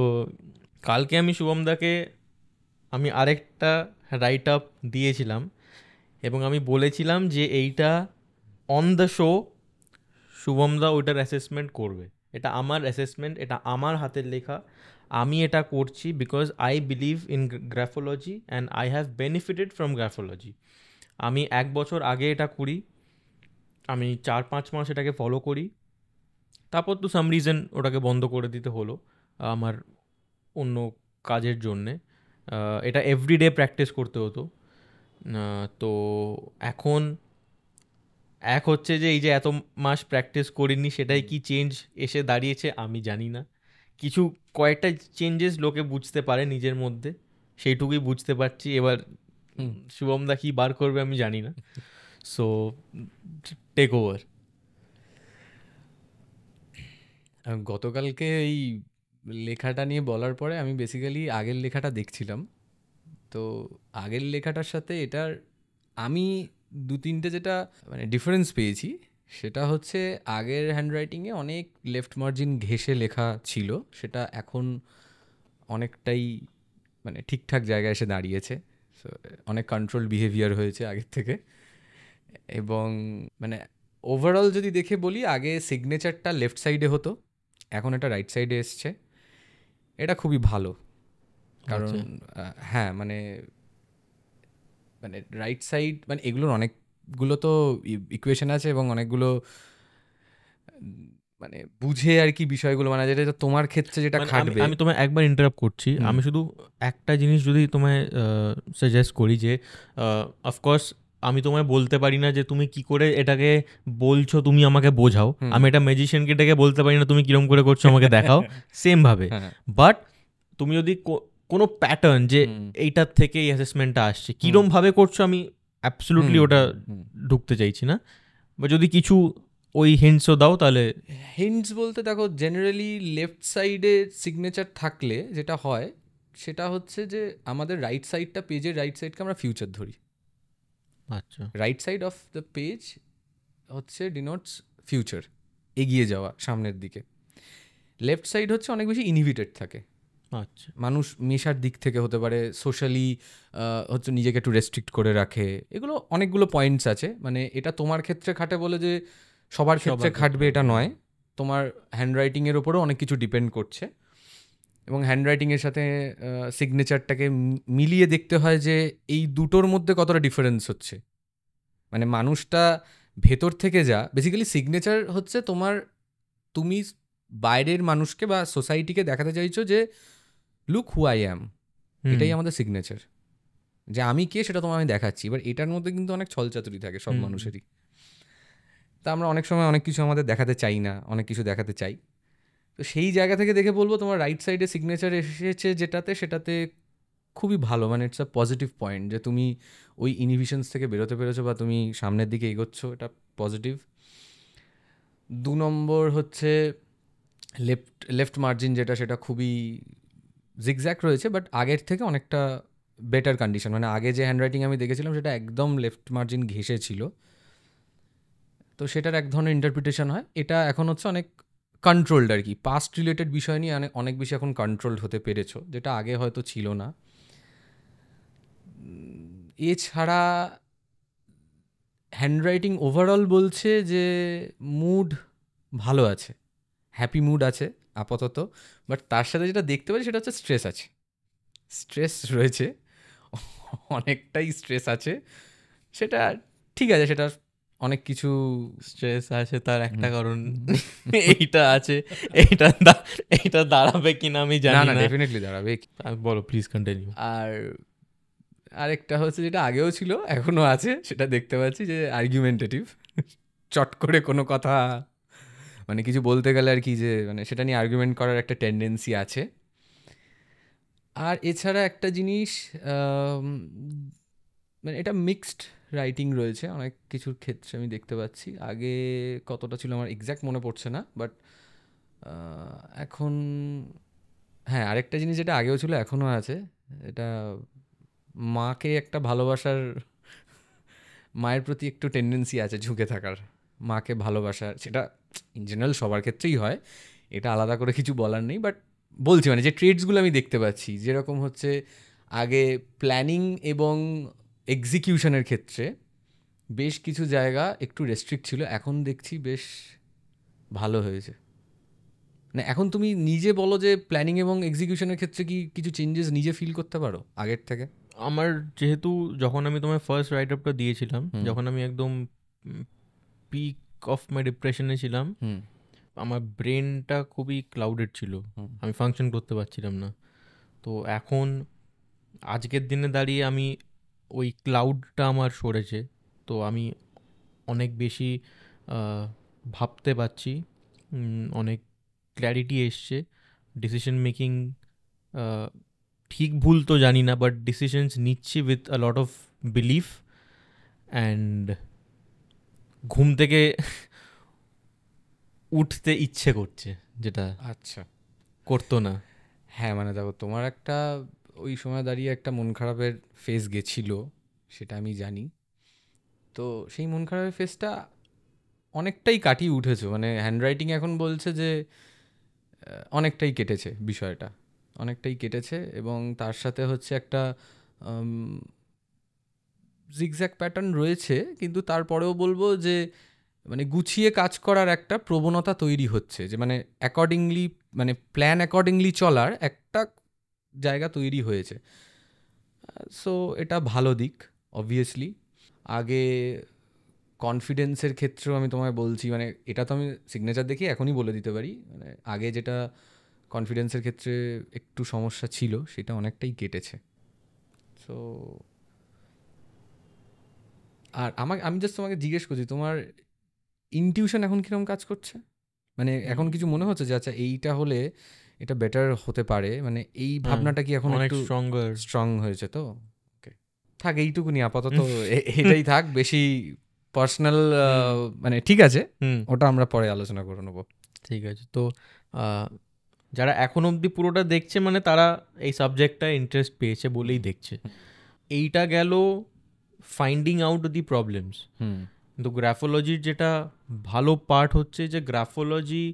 কালকে আমি শুভমদাকে আমি আরেকটা রাইট আপ দিয়েছিলাম এবং আমি বলেছিলাম যে এইটা অন দ্য শো শুভমদা ওইটার অ্যাসেসমেন্ট করবে। এটা আমার অ্যাসেসমেন্ট, এটা আমার হাতের লেখা, আমি এটা করছি because I believe in graphology and I have benefited from graphology. আমি 1 বছর আগে এটা করি, আমি 4-5 মাস এটাকে ফলো করি, তারপর তো সাম রিজন ওটাকে বন্ধ করে দিতে হলো আমার অন্য কাজের জন্যে। এটা এভরিডে প্র্যাকটিস করতে হতো। তো এখন হচ্ছে যে এই যে এত মাস প্র্যাকটিস করিনি সেটাই কি চেঞ্জ এসে দাঁড়িয়েছে আমি জানি না। কিছু কয়েকটা চেঞ্জেস লোকে বুঝতে পারে নিজের মধ্যে, সেইটুকুই বুঝতে পারছি। এবার শুভমদা কি বার করবে আমি জানি না। So take over. গতকালকে এই লেখাটা নিয়ে বলার পরে আমি বেসিক্যালি আগের লেখাটা দেখছিলাম। তো আগের লেখাটার সাথে এটার আমি 2-3টে যেটা মানে ডিফারেন্স পেয়েছি, সেটা হচ্ছে আগের হ্যান্ডরাইটিংয়ে অনেক লেফট মার্জিন ঘেঁষে লেখা ছিল, সেটা এখন অনেকটাই মানে ঠিকঠাক জায়গায় এসে দাঁড়িয়েছে। So, অনেক কন্ট্রোল বিহেভিয়ার হয়েছে আগের থেকে। এবং মানে ওভারঅল যদি দেখে বলি, আগে সিগনেচারটা লেফট সাইডে হতো, এখন এটা রাইট সাইডে এসছে। এটা খুবই ভালো, কারণ হ্যাঁ মানে মানে রাইট সাইড মানে এগুলোর অনেকগুলো তো ইকুয়েশন আছে এবং অনেকগুলো মানে বুঝে আর কি বিষয়গুলো, মানে যেটা তোমার ক্ষেত্রে যেটা খাটবে। আমি তোমায় একবার ইন্টারাপ্ট করছি, আমি শুধু একটা জিনিস যদি তোমায় সাজেস্ট করি যে অফকোর্স আমি তোমায় বলতে পারি না যে তুমি কি করে এটাকে বলছো তুমি আমাকে বোঝাও, আমি এটা ম্যাজিশিয়ানকে ডেকে বলতে পারি না তুমি কিরম করে করছো আমাকে দেখাও, সেম ভাবে। বাট তুমি যদি কোনো প্যাটার্ন যে এইটার থেকে এই অ্যাসেসমেন্টটা আসছে কিরম ভাবে করছো, আমি অ্যাবসলিউটলি ওটা ঢুকতে চাইছি না, বা যদি কিছু ওই হিন্টসও দাও তাহলে। হিন্টস বলতে দেখো, জেনারেলি লেফট সাইডে সিগনেচার থাকলে যেটা হয় সেটা হচ্ছে যে আমাদের রাইট সাইডটা, পেজের রাইট সাইডকে আমরা ফিউচার ধরি। আচ্ছা, right side of the page হচ্ছে ডিনোটস ফিউচার, এগিয়ে যাওয়া সামনের দিকে। লেফট সাইড হচ্ছে অনেক বেশি ইনহিবিটেড থাকে। আচ্ছা, মানুষ মেশার দিক থেকে হতে পারে, সোশ্যালি হচ্ছে নিজেকে একটু রেস্ট্রিক্ট করে রাখে, এগুলো অনেকগুলো পয়েন্টস আছে। মানে এটা তোমার ক্ষেত্রে খাটে বলে যে সবার ক্ষেত্রে খাটবে এটা নয়, তোমার হ্যান্ডরাইটিংয়ের ওপরেও অনেক কিছু ডিপেন্ড করছে। এবং হ্যান্ডরাইটিংয়ের সাথে সিগনেচারটাকে মিলিয়ে দেখতে হয় যে এই দুটোর মধ্যে কতটা ডিফারেন্স হচ্ছে। মানে মানুষটা ভেতর থেকে যা বেসিক্যালি সিগনেচার হচ্ছে তুমি বাইরের মানুষকে বা সোসাইটিকে দেখাতে চাইছো যে লুক হু আই অ্যাম, এটাই আমাদের সিগনেচার, যে আমি কে সেটা তোমায় আমি দেখাচ্ছি। এবার এটার মধ্যে কিন্তু অনেক ছলচাতুরি থাকে সব মানুষেরই। তা আমরা অনেক সময় অনেক কিছু আমাদের দেখাতে চাই না, অনেক কিছু দেখাতে চাই। তো সেই জায়গা থেকে দেখে বলবো তোমার রাইট সাইডে সিগনেচার এসেছে সেটাতে খুবই ভালো, মানে ইটস আ পজিটিভ পয়েন্ট যে তুমি ওই ইনহিবিশনস থেকে বেরোতে পেরেছো বা তুমি সামনের দিকে এগোচ্ছ, এটা পজিটিভ। 2 নম্বর হচ্ছে লেফট মার্জিন যেটা, সেটা খুবই জিগজ্যাগ রয়েছে, বাট আগের থেকে অনেকটা বেটার কন্ডিশন। মানে আগে যে হ্যান্ডরাইটিং আমি দেখেছিলাম সেটা একদম লেফট মার্জিন ঘেঁষে ছিল, তো সেটার এক ধরনের ইন্টারপ্রিটেশন হয়। এটা এখন হচ্ছে অনেক কন্ট্রোলড আর কি, পাস্ট রিলেটেড বিষয় নিয়ে অনেক বেশি এখন কন্ট্রোলড হতে পেরেছো, যেটা আগে হয়তো ছিল না। এছাড়া হ্যান্ডরাইটিং ওভারঅল বলছে যে মুড ভালো আছে, হ্যাপি মুড আছে আপাতত, বাট তার সাথে যেটা দেখতে পারি সেটা হচ্ছে স্ট্রেস আছে, স্ট্রেস রয়েছে, অনেকটাই স্ট্রেস আছে। সেটা ঠিক আছে, সেটা অনেক কিছু স্ট্রেস আছে তার একটা কারণ এইটা আছে, এইটা এইটা দাঁড়াবে কিনা আমি না জানি না না। ডেফিনেটলি দাঁড়াবে। বলো প্লিজ কন্টিনিউ। আর আরেকটা হচ্ছে যেটা আগেও ছিল এখনো আছে, সেটা দেখতে পাচ্ছি যে আর্গুমেন্টেটিভ, চট করে কোনো কথা মানে কিছু বলতে গেলে আর কি, যে মানে সেটা নিয়ে আর্গুমেন্ট করার একটা টেন্ডেন্সি আছে। আর এছাড়া একটা জিনিস, আম, মানে এটা মিক্সড রাইটিং রয়েছে অনেক কিছুর ক্ষেত্রে আমি দেখতে পাচ্ছি। আগে কতটা ছিল আমার এক্স্যাক্ট মনে পড়ছে না, বাট এখন হ্যাঁ আরেকটা জিনিস যেটা আগেও ছিল এখনও আছে, এটা মাকে একটা ভালোবাসার, মায়ের প্রতি একটু টেন্ডেন্সি আছে ঝুঁকে থাকার, মাকে ভালোবাসার। সেটা ইন জেনারেল সবার ক্ষেত্রেই হয়, এটা আলাদা করে কিছু বলার নেই, বাট বলছি মানে যে ট্রেডসগুলো আমি দেখতে পাচ্ছি, যেরকম হচ্ছে আগে প্ল্যানিং এবং এক্সিকিউশনের ক্ষেত্রে বেশ কিছু জায়গা একটু রেস্ট্রিক্ট ছিল, এখন দেখছি বেশ ভালো হয়েছে। মানে এখন তুমি নিজে বলো যে প্ল্যানিং এবং এক্সিকিউশনের ক্ষেত্রে কি কিছু চেঞ্জেস নিজে ফিল করতে পারো আগের থেকে? আমার যেহেতু যখন আমি তোমায় ফার্স্ট রাইট আপটা দিয়েছিলাম, যখন আমি একদম পিক অফ মাই ডিপ্রেশনে ছিলাম, হুম আমার ব্রেনটা খুবই ক্লাউডেড ছিল, আমি ফাংশন করতে পারছিলাম না। তো এখন আজকের দিনে দাঁড়িয়ে আমি ওই ক্লাউডটা আমার সরেছে, তো আমি অনেক বেশি ভাবতে পারছি, অনেক ক্ল্যারিটি এসছে, ডিসিশন মেকিং ঠিক ভুল তো জানি না, বাট ডিসিশনস নিচ্ছি with a lot of belief, and ঘুম থেকে উঠতে ইচ্ছে করছে, যেটা আচ্ছা করতো না। হ্যাঁ মানে দেখো তোমার একটা ওই সময় দাঁড়িয়ে একটা মন খারাপের ফেজ গেছিল, সেটা আমি জানি। তো সেই মন খারাপের ফেজটা অনেকটাই কাটিয়ে উঠেছো, মানে হ্যান্ডরাইটিং এখন বলছে যে অনেকটাই কেটেছে বিষয়টা, অনেকটাই কেটেছে। এবং তার সাথে হচ্ছে একটা জিগজ্যাগ প্যাটার্ন রয়েছে, কিন্তু তারপরেও বলবো যে মানে গুছিয়ে কাজ করার একটা প্রবণতা তৈরি হচ্ছে, যে মানে অ্যাকর্ডিংলি মানে প্ল্যান অ্যাকর্ডিংলি চলার একটা জায়গা তৈরি হয়েছে। সো এটা ভালো দিক অবভিয়াসলি। আগে কনফিডেন্সের ক্ষেত্রেও আমি তোমায় বলছি, মানে এটা তো আমি সিগনেচার দেখি এখনই বলে দিতে পারি, মানে আগে যেটা কনফিডেন্সের ক্ষেত্রে একটু সমস্যা ছিল সেটা অনেকটাই কেটেছে। সো আর আমি জাস্ট তোমাকে জিজ্ঞেস করছি, তোমার ইনটিউশন এখন কীরকম কাজ করছে? মানে এখন কিছু মনে হচ্ছে যে আচ্ছা এইটা হলে এটা বেটার হতে পারে, মানে এই ভাবনাটা কি এখন অনেক একটু স্ট্রঙ্গার। স্ট্রং হয়েছে? তো ওকে, থাক এইটুকুনি আপাতত, এটাই থাক, বেশি পার্সোনাল মানে ঠিক আছে, ওটা আমরা পরে আলোচনা করে নেবো। ঠিক আছে। তো যারা এখন অবধি পুরোটা দেখছে, মানে তারা এই সাবজেক্টটা ইন্টারেস্ট পেয়েছে বলেই দেখছে। এইটা গেল ফাইন্ডিং আউট দি প্রবলেমস। কিন্তু গ্রাফোলজির যেটা ভালো পার্ট হচ্ছে যে গ্রাফোলজি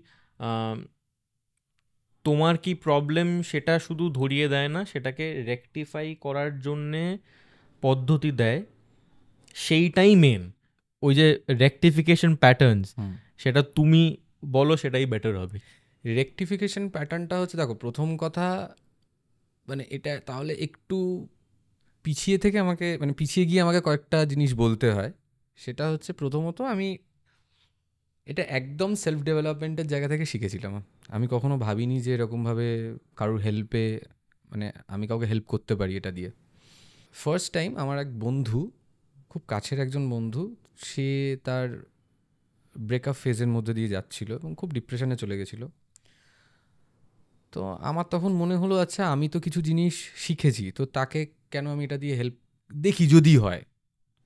তোমার কি প্রবলেম সেটা শুধু ধরিয়ে দেয় না, সেটাকে রেকটিফাই করার জন্যে পদ্ধতি দেয়, সেইটাই মেন। ওই যে রেকটিফিকেশন প্যাটার্নস, সেটা তুমি বলো সেটাই বেটার হবে। রেকটিফিকেশন প্যাটার্নটা হচ্ছে, দেখো প্রথম কথা মানে এটা তাহলে একটু পিছিয়ে থেকে আমাকে মানে পিছিয়ে গিয়ে আমাকে কয়েকটা জিনিস বলতে হয়। সেটা হচ্ছে প্রথমত আমি এটা একদম সেলফ ডেভেলপমেন্টের জায়গা থেকে শিখেছিলাম। আমি কখনো ভাবিনি যে এরকমভাবে কারোর হেল্পে মানে আমি কাউকে হেল্প করতে পারি এটা দিয়ে। ফার্স্ট টাইম আমার এক বন্ধু, খুব কাছের একজন বন্ধু, সে তার ব্রেকআপ ফেজের মধ্যে দিয়ে যাচ্ছিল এবং খুব ডিপ্রেশনে চলে গেছিলো। তো আমার তখন মনে হলো আচ্ছা আমি তো কিছু জিনিস শিখেছি, তো তাকে কেন আমি এটা দিয়ে হেল্প দেখি যদি হয়।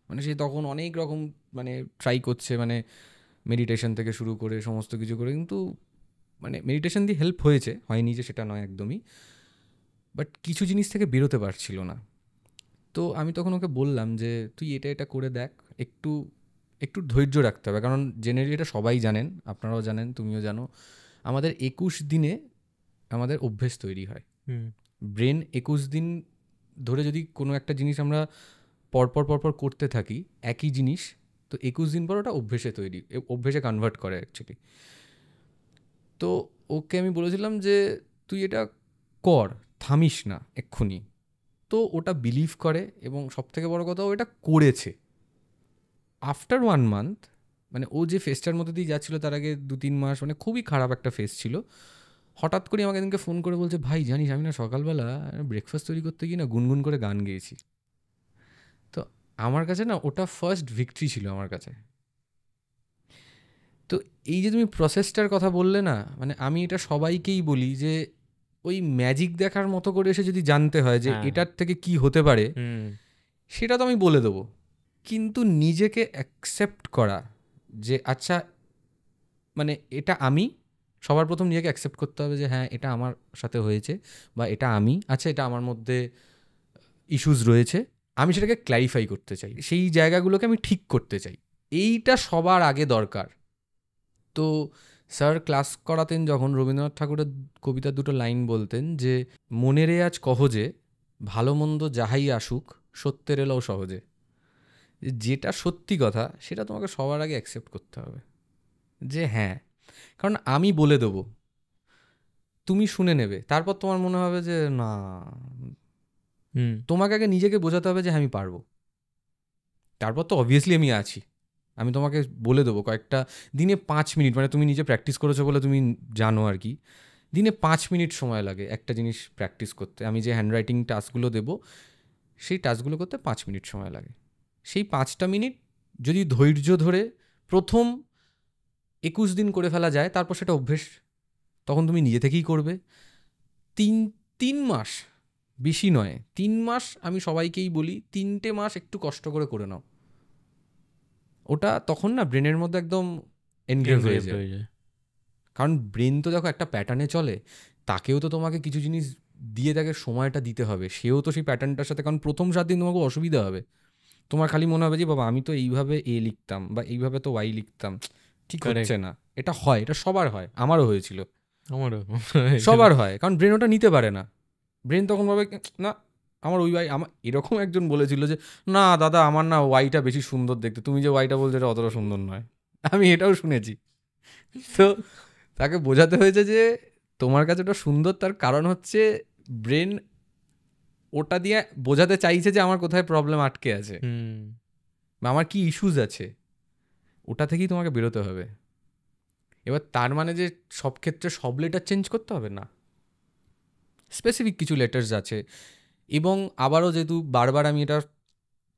মানে সে তখন অনেক রকম মানে ট্রাই করছে, মানে মেডিটেশন থেকে শুরু করে সমস্ত কিছু করে, কিন্তু মানে মেডিটেশন দিয়ে হেল্প হয়েছে, হয়নি যে সেটা নয় একদমই, বাট কিছু জিনিস থেকে বেরোতে পারছিল না। তো আমি তখন ওকে বললাম যে তুই এটা এটা করে দেখ, একটু একটু ধৈর্য রাখতে হবে, কারণ জেনারেলি এটা সবাই জানেন, আপনারাও জানেন, তুমিও জানো, আমাদের 21 দিনে আমাদের অভ্যেস তৈরি হয়। ব্রেন 21 দিন ধরে যদি কোনো একটা জিনিস আমরা পরপর পরপর করতে থাকি একই জিনিস, তো 21 দিন পর ওটা অভ্যেসে অভ্যেসে কনভার্ট করে অ্যাকচুয়ালি। তো ওকে আমি বলেছিলাম যে তুই এটা কর, থামিস না এক্ষুনি। তো ওটা বিলিভ করে এবং সবথেকে বড় কথা ও এটা করেছে। আফটার 1 মান্থ, মানে ও যে ফেসটার মধ্যে দিয়ে যাচ্ছিলো তার আগে 2-3 মাস মানে খুবই খারাপ একটা ফেস ছিল, হঠাৎ করে আমাকে এদিনকে ফোন করে বলছে, ভাই জানিস আমি না সকালবেলা ব্রেকফাস্ট তৈরি করতে গিয়ে না গুনগুন করে গান গেয়েছি। তো আমার কাছে না ওটা ফার্স্ট ভিক্টরি ছিল আমার কাছে। তো এই যে তুমি প্রসেসটার কথা বললে না, মানে আমি এটা সবাইকেই বলি যে ওই ম্যাজিক দেখার মতো করে এসে যদি জানতে হয় যে হ্যাঁ। এটার থেকে কি হতে পারে, হুম সেটা তো আমি বলে দেবো, কিন্তু নিজেকে অ্যাকসেপ্ট করা যে আচ্ছা মানে এটা আমি, সবার প্রথম নিজেকে অ্যাকসেপ্ট করতে হবে যে হ্যাঁ এটা আমার সাথে হয়েছে, বা এটা আমি, আচ্ছা এটা আমার মধ্যে ইস্যুস রয়েছে, আমি সেটাকে ক্ল্যারিফাই করতে চাই, সেই জায়গাগুলোকে আমি ঠিক করতে চাই, এইটা সবার আগে দরকার। তো স্যার ক্লাস করাতেন যখন, রবীন্দ্রনাথ ঠাকুরের কবিতার 2টো লাইন বলতেন যে মনেরে আজ কহ যে ভালো মন্দ যাহাই আসুক সত্যের এলেও সহজে। যেটা সত্যি কথা সেটা তোমাকে সবার আগে অ্যাকসেপ্ট করতে হবে যে হ্যাঁ, কারণ আমি বলে দেবো, তুমি শুনে নেবে, তারপর তোমার মনে হবে যে না, হুম তোমাকে আগে নিজেকে বোঝাতে হবে যে হ্যাঁ আমি পারবো, তারপর তো অবভিয়াসলি আমি আছি। আমি তোমাকে বলে দেবো কয়েকটা দিনে 5 মিনিট, মানে তুমি নিজে প্র্যাকটিস করেছো বলে তুমি জানো আর কি, দিনে 5 মিনিট সময় লাগে একটা জিনিস প্র্যাকটিস করতে। আমি যে হ্যান্ডরাইটিং টাস্কগুলো দেবো সেই টাস্কগুলো করতে 5 মিনিট সময় লাগে। সেই 5টা মিনিট যদি ধৈর্য ধরে প্রথম 21 দিন করে ফেলা যায়, তারপর সেটা অভ্যেস, তখন তুমি নিজে থেকেই করবে। 3 মাস, বেশি নয়, 3 মাস আমি সবাইকেই বলি, 3টে মাস একটু কষ্ট করে করে নাও, ওটা তখন না ব্রেনের মধ্যে একদম এনগ্রেভ হয়ে engraved যায়। হয়ে যায়। কারণ ব্রেন তো দেখো একটা প্যাটার্নে চলে, তাকেও তো তোমাকে কিছু জিনিস দিয়ে তাকে সময়টা দিতে হবে, সেও তো সেই প্যাটার্নটার সাথে, কারণ প্রথম 7 দিন তোমাকে অসুবিধা হবে, তোমার খালি মনে হবে যে বাবা আমি তো এইভাবে এ লিখতাম বা এইভাবে তো ওয়াই লিখতাম, ঠিক Correct. হচ্ছে না। এটা হয়, এটা সবার হয়, আমারও হয়েছিল, আমারও সবার হয়, কারণ ব্রেন ওটা নিতে পারে না। ব্রেন তখন ভাবে না আমার ওই ওয়াই, আমার এরকম একজন বলেছিল যে না দাদা আমার না ওয়াইটা বেশি সুন্দর দেখতে, তুমি যে ওয়াইটা বলছো এটা অতটা সুন্দর নয়। আমি এটাও শুনেছি। তো তাকে বোঝাতে হয়েছে যে তোমার কাছে ওটা সুন্দর, তার কারণ হচ্ছে ব্রেন ওটা দিয়ে বোঝাতে চাইছে যে আমার কোথায় প্রবলেম আটকে আছে হুম বা আমার কি ইস্যুস আছে, ওটা থেকেই তোমাকে বেরোতে হবে। এবার তার মানে যে সব ক্ষেত্রে সব লেটার চেঞ্জ করতে হবে না, স্পেসিফিক কিছু লেটার্স আছে। এবং আবারও যেহেতু বারবার আমি এটা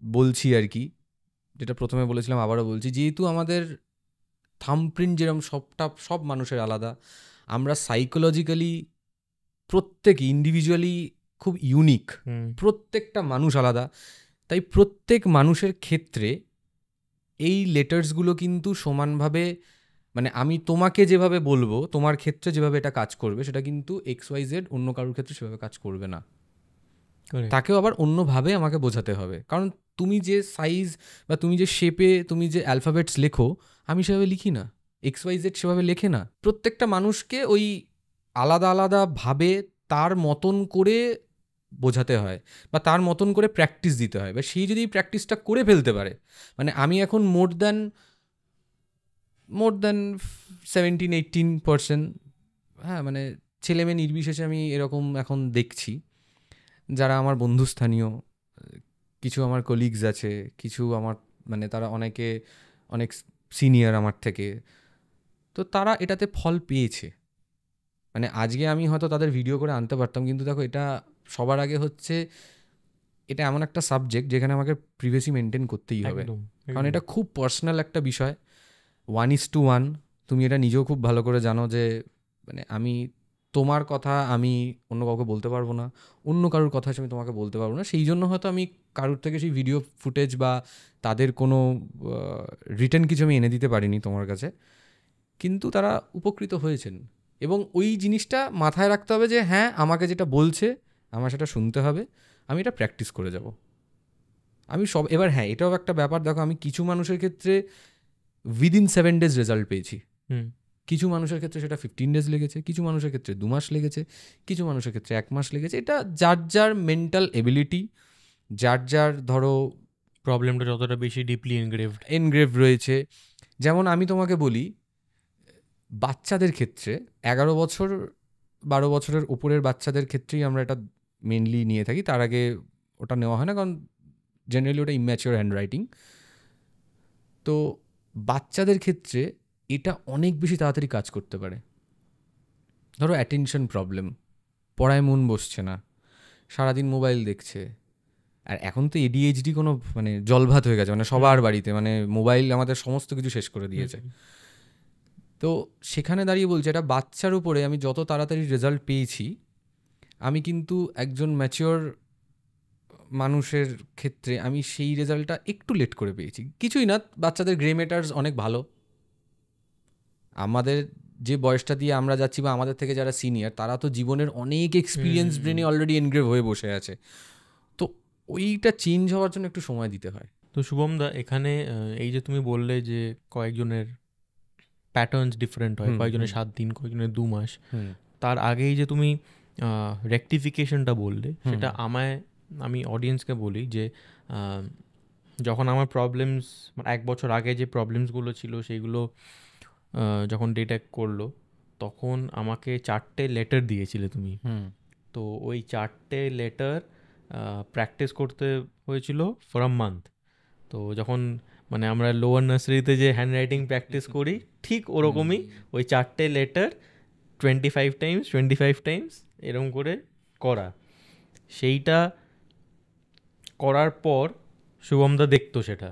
বলছি আর কি, যেটা প্রথমে বলেছিলাম আবারও বলছি, যেহেতু আমাদের থাম্বপ্রিন্ট যেরকম সব মানুষের আলাদা, আমরা সাইকোলজিক্যালি প্রত্যেকে ইন্ডিভিজুয়ালি খুব ইউনিক, হুম প্রত্যেকটা মানুষ আলাদা, তাই প্রত্যেক মানুষের ক্ষেত্রে এই লেটার্সগুলো কিন্তু সমানভাবে, মানে আমি তোমাকে যেভাবে বলবো তোমার ক্ষেত্রে যেভাবে এটা কাজ করবে, সেটা কিন্তু XYZ অন্য কারোর ক্ষেত্রে সেভাবে কাজ করবে না, Correct. তাকেও আবার অন্যভাবে আমাকে বোঝাতে হবে। কারণ তুমি যে সাইজ বা তুমি যে শেপে তুমি যে অ্যালফাবেটস লেখো, আমি সেভাবে লিখি না, XYZ সেভাবে লেখে না। প্রত্যেকটা মানুষকে ওই আলাদা আলাদাভাবে তার মতন করে বোঝাতে হয় বা তার মতন করে প্র্যাকটিস দিতে হয়, বা সেই যদি প্র্যাকটিসটা করে ফেলতে পারে, মানে আমি এখন মোর দ্যান 17-18%, হ্যাঁ মানে ছেলেমেয়ে নির্বিশেষে আমি এরকম এখন দেখছি, যারা আমার বন্ধুস্থানীয়, কিছু আমার কলিগস আছে, কিছু আমার মানে তারা অনেক সিনিয়র আমার থেকে, তো তারা এটাতে ফল পেয়েছে। মানে আজকে আমি হয়তো তাদের ভিডিও করে আনতে পারতাম, কিন্তু দেখো এটা সবার আগে হচ্ছে, এটা এমন একটা সাবজেক্ট যেখানে আমাকে প্রিভেসি মেনটেন করতেই হবে, একদম কারণ এটা খুব পার্সোনাল একটা বিষয়, 1:1। তুমি এটা নিজেও খুব ভালো করে জানো যে মানে আমি তোমার কথা আমি অন্য কাউকে বলতে পারবো না, অন্য কারোর কথা আমি তোমাকে বলতে পারবো না, সেই জন্য হয়তো আমি কারোর থেকে সেই ভিডিও ফুটেজ বা তাদের কোনো রিটেন কিছু আমি এনে দিতে পারিনি তোমার কাছে, কিন্তু তারা উপকৃত হয়েছেন। এবং ওই জিনিসটা মাথায় রাখতে হবে যে হ্যাঁ আমাকে যেটা বলছে আমার সেটা শুনতে হবে, আমি এটা প্র্যাকটিস করে যাব। আমি সব এবার হ্যাঁ এটাও একটা ব্যাপার, দেখো আমি কিছু মানুষের ক্ষেত্রে উইদিন 7 days রেজাল্ট পেয়েছি, হুম কিছু মানুষের ক্ষেত্রে সেটা 15 days লেগেছে, কিছু মানুষের ক্ষেত্রে 2 মাস লেগেছে, কিছু মানুষের ক্ষেত্রে 1 মাস লেগেছে। এটা যার যার মেন্টাল এবিলিটি, যার যার ধরো প্রবলেমটা যতটা বেশি ডিপলি এনগ্রেভ রয়েছে। যেমন আমি তোমাকে বলি, বাচ্চাদের ক্ষেত্রে 11 বছর 12 বছরের উপরের বাচ্চাদের ক্ষেত্রেই আমরা এটা মেনলি নিয়ে থাকি, তার আগে ওটা নেওয়া হয় না, কারণ জেনারেলি ওটা ইম্যাচিওর হ্যান্ড রাইটিং। তো বাচ্চাদের ক্ষেত্রে এটা অনেক বেশি তাড়াতাড়ি কাজ করতে পারে। ধরো অ্যাটেনশন প্রবলেম, পড়ায় মন বসছে না, সারাদিন মোবাইল দেখছে। আর এখন তো এডিএইচডি কোনো মানে জলভাত হয়ে গেছে, মানে সবার বাড়িতে, মানে মোবাইল আমাদের সমস্ত কিছু শেষ করে দিয়েছে। তো সেখানে দাঁড়িয়ে বলছে এটা বাচ্চার উপরে আমি যত তাড়াতাড়ি রেজাল্ট পেয়েছি, আমি কিন্তু একজন ম্যাচিওর মানুষের ক্ষেত্রে আমি সেই রেজাল্টটা একটু লেট করে পেয়েছি। কিছুই না, বাচ্চাদের গ্রে ম্যাটার্স অনেক ভালো। আমাদের যে বয়সটা দিয়ে আমরা যাচ্ছি বা আমাদের থেকে যারা সিনিয়র, তারা তো জীবনের অনেক এক্সপিরিয়েন্স ব্রেনে অলরেডি এনগ্রেভ হয়ে বসে আছে। তো ওইটা চেঞ্জ হওয়ার জন্য একটু সময় দিতে হয়। তো শুভমদা, এখানে এই যে তুমি বললে যে কয়েকজনের প্যাটার্নস ডিফারেন্ট হয়, কয়েকজনের 7 দিন, কয়েকজনের 2 মাস, তার আগেই যে তুমি রেকটিফিকেশনটা বললে, সেটা আমি অডিয়েন্সকে বলি যে যখন আমার প্রবলেমস, মানে 1 বছর আগে যে প্রবলেমসগুলো ছিল সেইগুলো যখন ডিটেক্ট করলো, তখন আমাকে 4টে লেটার দিয়েছিলে তুমি। তো ওই 4টে লেটার প্র্যাকটিস করতে হয়েছিল ফর আ মান্থ। তো যখন মানে আমরা লোয়ার নার্সারিতে যে হ্যান্ড রাইটিং প্র্যাকটিস করি, ঠিক ওরকমই ওই 4টে লেটার 25 টাইমস এরকম করে করা। সেইটা করার পর শুভমদা দেখতো, সেটা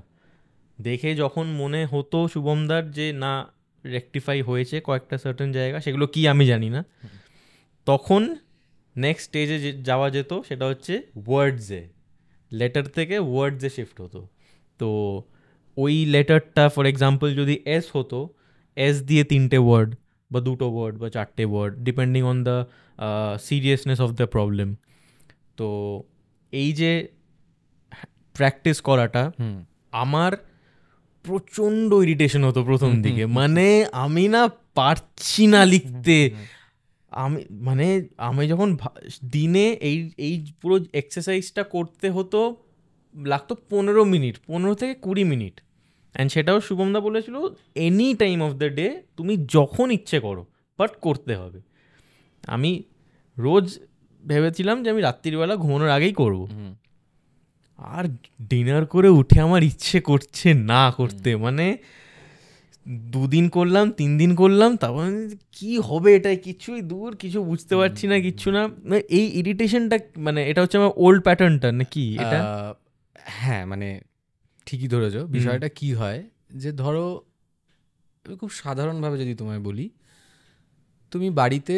দেখে যখন মনে হতো শুভমদার যে না রেকটিফাই হয়েছে কয়েকটা সার্টেন জায়গা, সেগুলো কি আমি জানি না, তখন নেক্সট স্টেজে যাওয়া যেত, সেটা হচ্ছে ওয়ার্ডসে। লেটার থেকে ওয়ার্ডসে শিফট হতো। তো ওই লেটারটা ফর এক্সাম্পল যদি এস হতো, এস দিয়ে 3টে ওয়ার্ড বা 2টো ওয়ার্ড বা 4টে word, depending on the seriousness of the problem. তো এই যে প্র্যাকটিস করাটা, আমার প্রচণ্ড ইরিটেশন হতো প্রথম দিকে। মানে আমি না পারছি না লিখতে। আমি যখন দিনে এই পুরো এক্সারসাইজটা করতে হতো, লাগতো 15 মিনিট, 15 থেকে 20 মিনিট। অ্যান্ড সেটাও শুভমদা বলেছিল any time of the day, তুমি যখন ইচ্ছে করো, বাট করতে হবে। আমি রোজ ভেবেছিলাম যে আমি রাত্রিবেলা ঘুমানোর আগেই করব, আর ডিনার করে উঠে আমার ইচ্ছে করছে না করতে। মানে 2 দিন করলাম, 3 দিন করলাম, তারপর কি হবে এটাই, কিছু বুঝতে পারছি না, কিচ্ছু না। এই ইরিটেশনটা, মানে এটা হচ্ছে আমার ওল্ড প্যাটার্নটা নাকি এটা? হ্যাঁ, মানে ঠিকই ধরেছো। বিষয়টা কি হয় যে ধরো আমি খুব সাধারণভাবে যদি তোমায় বলি, তুমি বাড়িতে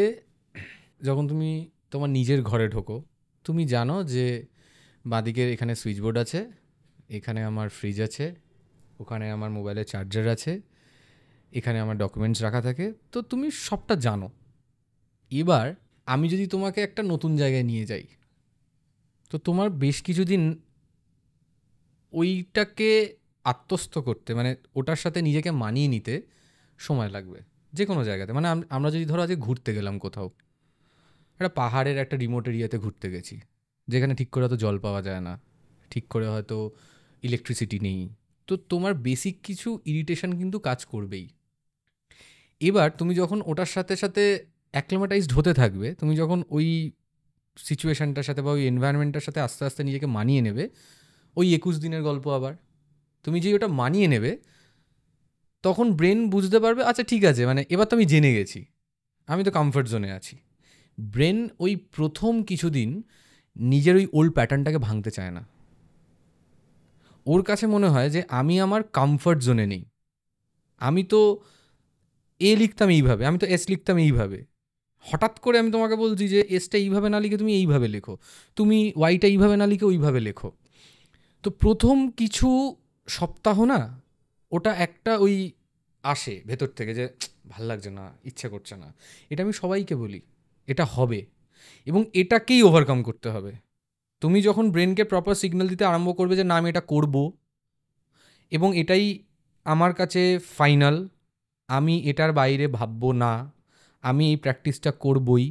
যখন তুমি তোমার নিজের ঘরে ঢোকো, তুমি জানো যে বাঁদিকের এখানে সুইচ বোর্ড আছে, এখানে আমার ফ্রিজ আছে, ওখানে আমার মোবাইলের চার্জার আছে, এখানে আমার ডকুমেন্টস রাখা থাকে। তো তুমি সবটা জানো। এবার আমি যদি তোমাকে একটা নতুন জায়গায় নিয়ে যাই, তো তোমার বেশ কিছুদিন ওইটাকে আত্মস্থ করতে, মানে ওটার সাথে নিজেকে মানিয়ে নিতে সময় লাগবে যে কোনো জায়গাতে। মানে আমরা যদি ধরো আজকে ঘুরতে গেলাম কোথাও, একটা পাহাড়ের একটা রিমোট এরিয়াতে ঘুরতে গেছি, যেখানে ঠিক করে হয়তো জল পাওয়া যায় না, ঠিক করে হয়তো ইলেকট্রিসিটি নেই, তো তোমার বেসিক কিছু ইরিটেশন কিন্তু কাজ করবেই। এবার তুমি যখন ওটার সাথে সাথে অ্যাক্লিমেটাইজড হতে থাকবে, তুমি যখন ওই সিচুয়েশানটার সাথে বা ওই এনভায়রনমেন্টটার সাথে আস্তে আস্তে নিজেকে মানিয়ে নেবে, ওই 21 দিনের গল্প আবার। তুমি যে ওটা মানিয়ে নেবে, তখন ব্রেন বুঝতে পারবে আচ্ছা ঠিক আছে, মানে এবার তো আমি জেনে গেছি, আমি তো কমফর্ট জোনে আছি। ব্রেন ওই প্রথম কিছুদিন নিজের ওই ওল্ড প্যাটার্নটাকে ভাঙতে চায় না। ওর কাছে মনে হয় যে আমি আমার কমফর্ট জোনে নেই। আমি তো এ লিখতাম এইভাবে, আমি তো এস লিখতাম এইভাবে, হঠাৎ করে আমি তোমাকে বলছি যে এসটা এইভাবে না লিখে তুমি এইভাবে লেখো, তুমি ওয়াইটা এইভাবে না লিখে ওইভাবে লেখো। তো প্রথম কিছু সপ্তাহ না, ওটা একটা ওই আসে ভেতর থেকে যে ভাল লাগছে না, ইচ্ছে করছে না। এটা আমি সবাইকে বলি, এটা হবে এবং এটাকেই ওভারকাম করতে হবে। তুমি যখন ব্রেনকে প্রপার সিগন্যাল দিতে আরম্ভ করবে যে না আমি এটা করব এবং এটাই আমার কাছে ফাইনাল, আমি এটার বাইরে ভাববো না, আমি এই প্র্যাকটিসটা করবই,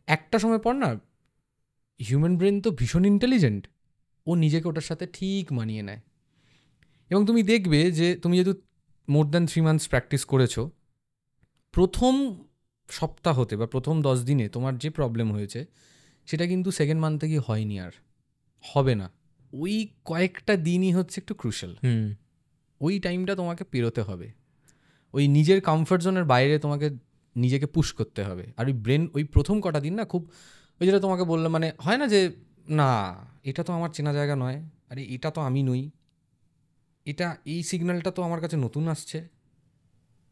একটা সময় পর না হিউম্যান ব্রেন তো ভীষণ ইন্টেলিজেন্ট, ও নিজেকে ওটার সাথে ঠিক মানিয়ে নেয়। এবং তুমি দেখবে যে তুমি যেহেতু মোর দ্যান 3 মান্থস প্র্যাকটিস করেছো, প্রথম সপ্তাহতে বা প্রথম 10 দিনে তোমার যে প্রবলেম হয়েছে সেটা কিন্তু সেকেন্ড মান্থে গিয়ে হয়নি, আর হবে না। ওই কয়েকটা দিনই হচ্ছে একটু ক্রুশাল। ওই টাইমটা তোমাকে পেরোতে হবে, ওই নিজের কমফর্ট জোনের বাইরে তোমাকে নিজেকে পুশ করতে হবে। আর ওই ব্রেন ওই প্রথম কটা দিন না খুব, ওই যেটা তোমাকে বললাম, মানে হয় না যে না এটা তো আমার চেনা জায়গা নয়, আরে এটা তো আমি নই, এটা এই সিগন্যালটা তো আমার কাছে নতুন আসছে।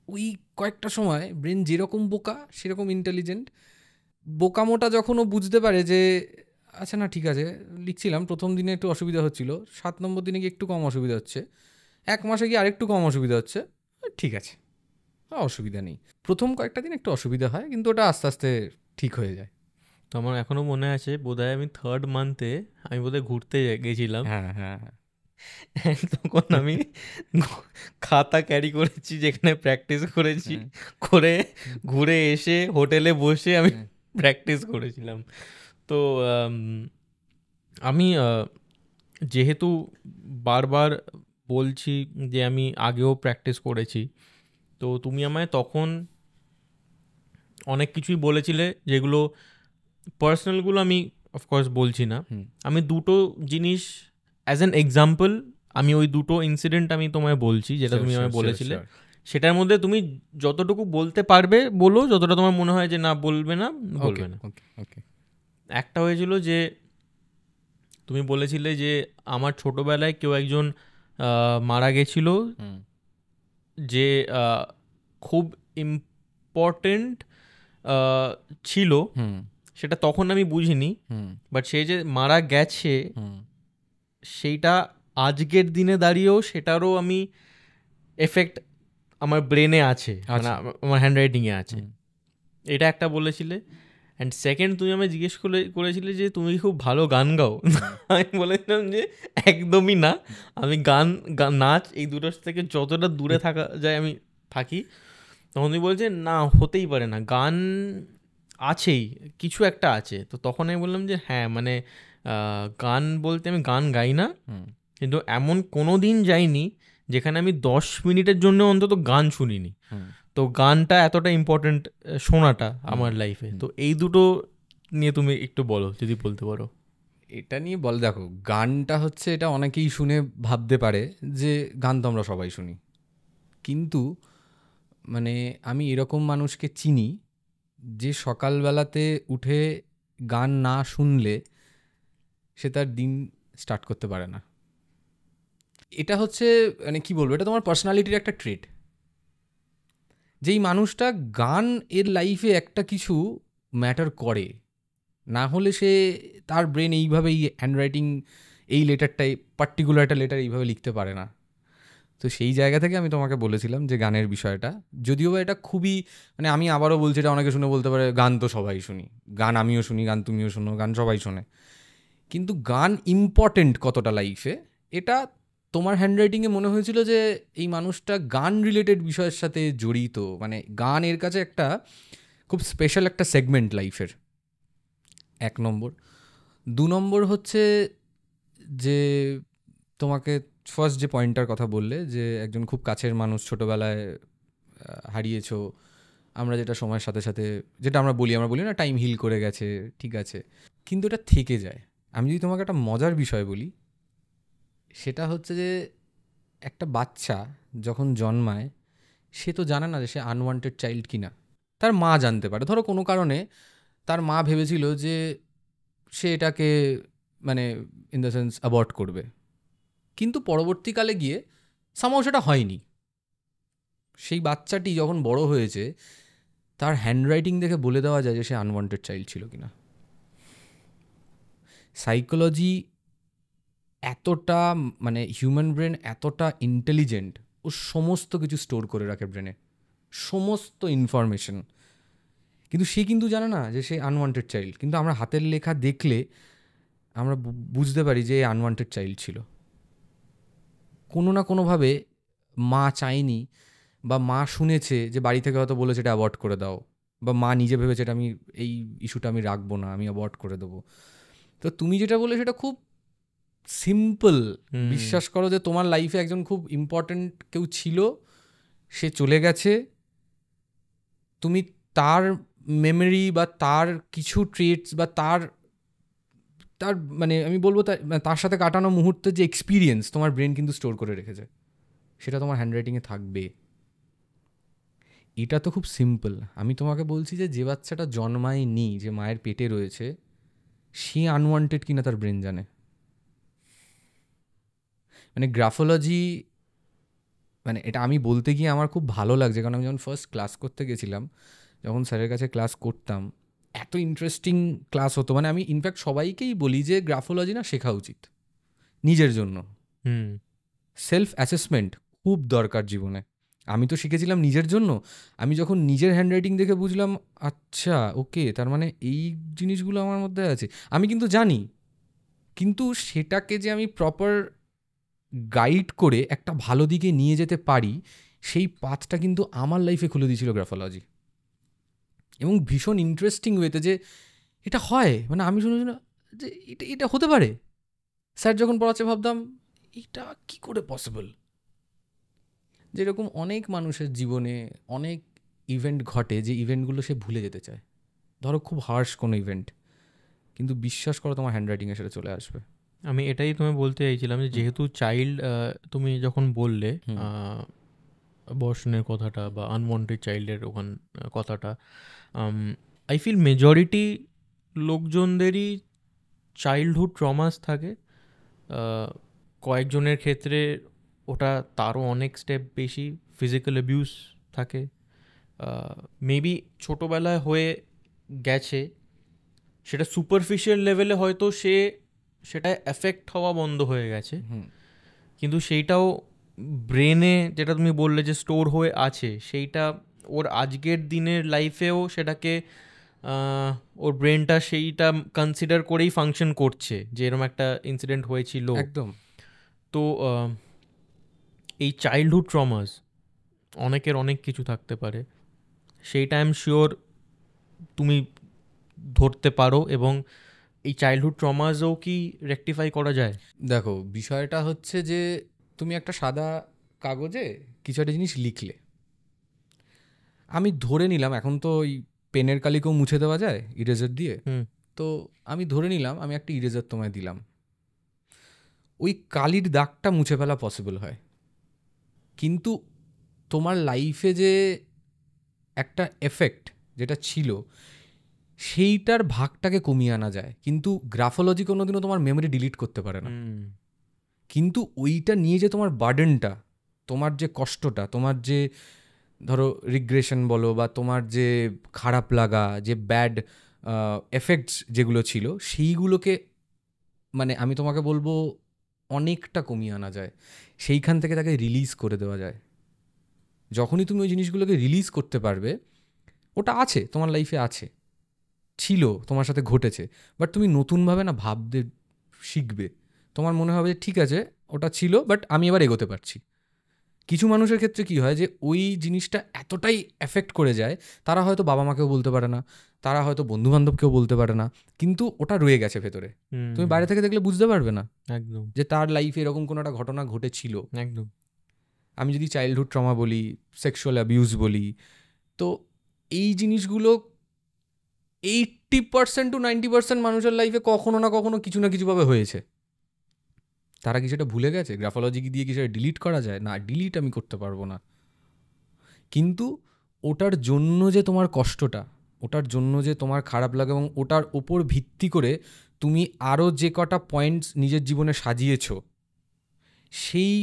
ওই কয়েকটা সময় ব্রেন যেরকম বোকা সেরকম ইন্টেলিজেন্ট। বোকামোটা যখন ও বুঝতে পারে যে আচ্ছা না ঠিক আছে লিখছিলাম, প্রথম দিনে একটু অসুবিধা হচ্ছিল, 7 নম্বর দিনে গিয়ে একটু কম অসুবিধা হচ্ছে, 1 মাসে গিয়ে আরেকটু কম অসুবিধা হচ্ছে, ঠিক আছে অসুবিধা নেই। প্রথম কয়েকটা দিন একটু অসুবিধা হয়, কিন্তু ওটা আস্তে আস্তে ঠিক হয়ে যায়। তো আমার এখনও মনে আছে, বোধহয় আমি 3rd মান্থে আমি বোধহয় ঘুরতে গেছিলাম। হ্যাঁ হ্যাঁ হ্যাঁ তখন আমি খাতা ক্যারি করেছি, যেখানে প্র্যাকটিস করেছি, করে ঘুরে এসে হোটেলে বসে আমি প্র্যাকটিস করেছিলাম। তো আমি যেহেতু বারবার বলছি যে আমি আগেও প্র্যাকটিস করেছি, তো তুমি আমায় তখন অনেক কিছুই বলেছিলে, যেগুলো পার্সোনালগুলো আমি অফকোর্স বলছি না। আমি দুটো জিনিস অ্যাজ অ্যান এক্সাম্পল, আমি ওই দুটো ইনসিডেন্ট আমি তোমায় বলছি, যেটা তুমি আমায় বলেছিলে। সেটার মধ্যে তুমি যতটুকু বলতে পারবে বলো, যতটা তোমার মনে হয় যে না বলবে না বলবে না। একটা হয়েছিল যে তুমি বলেছিলে যে আমার ছোটবেলায় কেউ একজন মারা গেছিল, যে খুব ইম্পর্টেন্ট ছিল। সেটা তখন আমি বুঝিনি, বাট সে যে মারা গেছে সেইটা আজকের দিনে দাঁড়িয়েও সেটারও আমি এফেক্ট আমার ব্রেনে আছে, মানে আমার হ্যান্ডরাইটিংয়ে আছে। এটা একটা বলেছিলে। অ্যান্ড সেকেন্ড, তুমি আমায় জিজ্ঞেস করেছিলে যে তুমি খুব ভালো গান গাও। আমি বলেছিলাম যে একদমই না, আমি নাচ এই দুটোর থেকে যতটা দূরে থাকা যায় আমি থাকি। তখন তুমি বলছে না হতেই পারে না, গান আছেই, কিছু একটা আছে। তো তখন আমি বললাম যে হ্যাঁ মানে গান বলতে আমি গান গাই না, কিন্তু এমন কোনো দিন যাইনি যেখানে আমি 10 মিনিটের জন্য অন্তত গান শুনিনি। তো গানটা এতটা ইম্পর্টেন্ট শোনাটা আমার লাইফে। তো এই দুটো নিয়ে তুমি একটু বলো, যদি বলতে পারো। এটা নিয়ে বল, দেখো গানটা হচ্ছে, এটা অনেকেই শুনে ভাবতে পারে যে গান তো আমরা সবাই শুনি, কিন্তু মানে আমি এরকম মানুষকে চিনি যে সকালবেলাতে উঠে গান না শুনলে সে তার দিন স্টার্ট করতে পারে না। এটা হচ্ছে মানে কি বলবো, এটা তোমার পার্সোনালিটির একটা ট্রেট। যেই মানুষটা গান এর লাইফে একটা কিছু ম্যাটার করে, না হলে সে তার ব্রেন এইভাবেই হ্যান্ডরাইটিং এই লেটারটাই পার্টিকুলার একটা লেটার এইভাবে লিখতে পারে না। তো সেই জায়গা থেকে আমি তোমাকে বলেছিলাম যে গানের বিষয়টা, যদিও বা এটা খুবই মানে আমি আবারও বলছি, এটা অনেকে শুনে বলতে পারে গান তো সবাই শুনি, গান আমিও শুনি, গান তুমিও শোনো, গান সবাই শোনে, কিন্তু গান ইম্পর্টেন্ট কতটা লাইফে, এটা তোমার হ্যান্ডরাইটিংয়ে মনে হয়েছিল যে এই মানুষটা গান রিলেটেড বিষয়ের সাথে জড়িত, মানে গান এর কাছে একটা খুব স্পেশাল একটা সেগমেন্ট লাইফের। 1 নম্বর। 2 নম্বর হচ্ছে যে তোমাকে ফার্স্ট যে পয়েন্টটার কথা বললে, যে একজন খুব কাছের মানুষ ছোটোবেলায় হারিয়েছো, আমরা যেটা সময়ের সাথে সাথে যেটা আমরা বলি না টাইম হিল করে গেছে, ঠিক আছে, কিন্তু এটা থেকে যায়। আমি যদি তোমাকে একটা মজার বিষয় বলি, সেটা হচ্ছে যে একটা বাচ্চা যখন জন্মায় সে তো জানে না যে সে আনওয়ান্টেড চাইল্ড কিনা। তার মা জানতে পারে, ধরো কোনো কারণে তার মা ভেবেছিল যে সে এটাকে মানে ইন দ্য সেন্স অ্যাবর্ট করবে, কিন্তু পরবর্তীকালে গিয়ে সামহাও সেটা হয়নি। সেই বাচ্চাটি যখন বড় হয়েছে তার হ্যান্ডরাইটিং দেখে বলে দেওয়া যায় যে সে আনওয়ান্টেড চাইল্ড ছিল কিনা। সাইকোলজি এতটা মানে হিউম্যান ব্রেন এতটা ইন্টেলিজেন্ট, ও সমস্ত কিছু স্টোর করে রাখে ব্রেনে, সমস্ত ইনফরমেশন, কিন্তু সে কিন্তু জানে না যে সে আনওয়ান্টেড চাইল্ড। কিন্তু আমরা হাতের লেখা দেখলে আমরা বুঝতে পারি যে আনওয়ান্টেড চাইল্ড ছিল। কোনো না কোনোভাবে মা চায়নি, বা মা শুনেছে যে বাড়ি থেকে হয়তো বলেছে এটা অ্যাবর্ট করে দাও, বা মা নিজে ভেবেছে এটা আমি এই ইস্যুটা আমি রাখবো না, আমি অ্যাবর্ট করে দেবো। তো তুমি যেটা বলে সেটা খুব সিম্পল। বিশ্বাস করো যে তোমার লাইফে একজন খুব ইম্পর্ট্যান্ট কেউ ছিল, সে চলে গেছে, তুমি তার মেমোরি বা তার কিছু ট্রেটস বা তার মানে আমি বলবো তার সাথে কাটানো মুহূর্তের যে এক্সপিরিয়েন্স তোমার ব্রেন কিন্তু স্টোর করে রেখেছে। সেটা তোমার হ্যান্ডরাইটিংয়ে থাকবে। এটা তো খুব সিম্পল। আমি তোমাকে বলছি যে বাচ্চাটা জন্মায়নি, যে মায়ের পেটে রয়েছে, সে আনওয়ান্টেড কিনা তার ব্রেন জানে। মানে গ্রাফোলজি, মানে এটা আমি বলতে গিয়ে আমার খুব ভালো লাগছে, কারণ আমি যখন ফার্স্ট ক্লাস করতে গেছিলাম, যখন স্যারের কাছে ক্লাস করতাম, এত ইন্টারেস্টিং ক্লাস হতো। মানে আমি ইনফ্যাক্ট সবাইকেই বলি যে গ্রাফোলজি না শেখা উচিত নিজের জন্য। সেলফ অ্যাসেসমেন্ট খুব দরকার জীবনে। আমি তো শিখেছিলাম নিজের জন্য। আমি যখন নিজের হ্যান্ডরাইটিং দেখে বুঝলাম, আচ্ছা ওকে, তার মানে এই জিনিসগুলো আমার মধ্যে আছে। আমি কিন্তু জানি, কিন্তু সেটাকে যে আমি প্রপার গাইড করে একটা ভালো দিকে নিয়ে যেতে পারি, সেই পাথটা কিন্তু আমার লাইফে খুলে দিয়েছিল গ্রাফোলজি। এবং ভীষণ ইন্টারেস্টিং ওয়েতে যে এটা হয়, মানে আমি শুনেছি না যে এটা এটা হতে পারে। স্যার যখন পড়াচ্ছে ভাবতাম এটা কি করে পসিবল। যেরকম অনেক মানুষের জীবনে অনেক ইভেন্ট ঘটে, যে ইভেন্টগুলো সে ভুলে যেতে চায়। ধরো খুব হার্শ কোনো ইভেন্ট, কিন্তু বিশ্বাস করো তোমার হ্যান্ডরাইটিংয়ে সেটা চলে আসবে। আমি এটাই তুমি বলতে চাইছিলাম যে যেহেতু চাইল্ড, তুমি যখন বললে বর্ষণের কথাটা বা আনওয়ান্টেড চাইল্ডের কথাটা, আই ফিল মেজরিটি লোকজনদেরই চাইল্ডহুড ট্রমাস থাকে। কয়েকজনের ক্ষেত্রে ওটা তারও অনেক স্টেপ বেশি, ফিজিক্যাল অ্যাবিউস থাকে, মেবি ছোটোবেলায় হয়ে গেছে, সেটা সুপারফিশিয়াল লেভেলে হয়তো সেটা এফেক্ট হওয়া বন্ধ হয়ে গেছে, কিন্তু সেইটাও ব্রেনে, যেটা তুমি বললে যে স্টোর হয়ে আছে, সেইটা ওর আজকের দিনের লাইফেও সেটাকে ওর ব্রেনটা সেইটা কনসিডার করেই ফাংশন করছে যে এরকম একটা ইনসিডেন্ট হয়েছিল। একদম। তো এই চাইল্ডহুড ট্রমাস অনেকের অনেক কিছু থাকতে পারে, সেইটা আই এম শিওর তুমি ধরতে পারো। এবং এই চাইল্ডহুড ট্রমাসও কি রেকটিফাই করা যায়? দেখো, বিষয়টা হচ্ছে যে তুমি একটা সাদা কাগজে কিছু একটা জিনিস লিখলে, আমি ধরে নিলাম, এখন তো ওই পেনের কালিকেও মুছে দেওয়া যায় ইরেজার দিয়ে, তো আমি ধরে নিলাম আমি একটা ইরেজার তোমায় দিলাম, ওই কালির দাগটা মুছে ফেলা পসিবল হয়। কিন্তু তোমার লাইফে যে একটা এফেক্ট যেটা ছিল, সেইটার ভাগটাকে কমিয়ে আনা যায়, কিন্তু গ্রাফোলজি কোনোদিনও তোমার মেমোরি ডিলিট করতে পারে না। কিন্তু ওইটা নিয়ে যে তোমার বার্ডেনটা, তোমার যে কষ্টটা, তোমার যে ধরো রিগ্রেশন বলো, বা তোমার যে খারাপ লাগা, যে ব্যাড এফেক্টস যেগুলো ছিল, সেইগুলোকে মানে আমি তোমাকে বলবো অনেকটা কমিয়ে আনা যায়, সেইখান থেকে তাকে রিলিজ করে দেওয়া যায়। যখনই তুমি ওই জিনিসগুলোকে রিলিজ করতে পারবে, ওটা আছে তোমার লাইফে, আছে, ছিল, তোমার সাথে ঘটেছে, বাট তুমি নতুনভাবে না ভাবতে শিখবে। তোমার মনে হবে ঠিক আছে ওটা ছিল, বাট আমি এবার এগোতে পারছি। কিছু মানুষের ক্ষেত্রে কি হয় যে ওই জিনিসটা এতটাই এফেক্ট করে যায়, তারা হয়তো বাবা মাকেও বলতে পারে না, তারা হয়তো বন্ধুবান্ধবকেও বলতে পারে না, কিন্তু ওটা রয়ে গেছে ভেতরে। তুমি বাইরে থেকে দেখলে বুঝতে পারবে না একদম যে তার লাইফে এরকম কোনো একটা ঘটনা ঘটেছিল। একদম। আমি যদি চাইল্ডহুড ট্রমা বলি, সেক্সুয়াল অ্যাবিউজ বলি, তো এই জিনিসগুলো 80% to 90% মানুষের লাইফে কখনো না কখনো কিছু না কিছুভাবে হয়েছে। তারা কি সেটা ভুলে গেছে? গ্রাফোলজি দিয়ে কি সেটা ডিলিট করা যায়? না, ডিলিট আমি করতে পারবো না। কিন্তু ওটার জন্য যে তোমার কষ্টটা, ওটার জন্য যে তোমার খারাপ লাগে, এবং ওটার ওপর ভিত্তি করে তুমি আরও যে কটা পয়েন্টস নিজের জীবনে সাজিয়েছো, সেই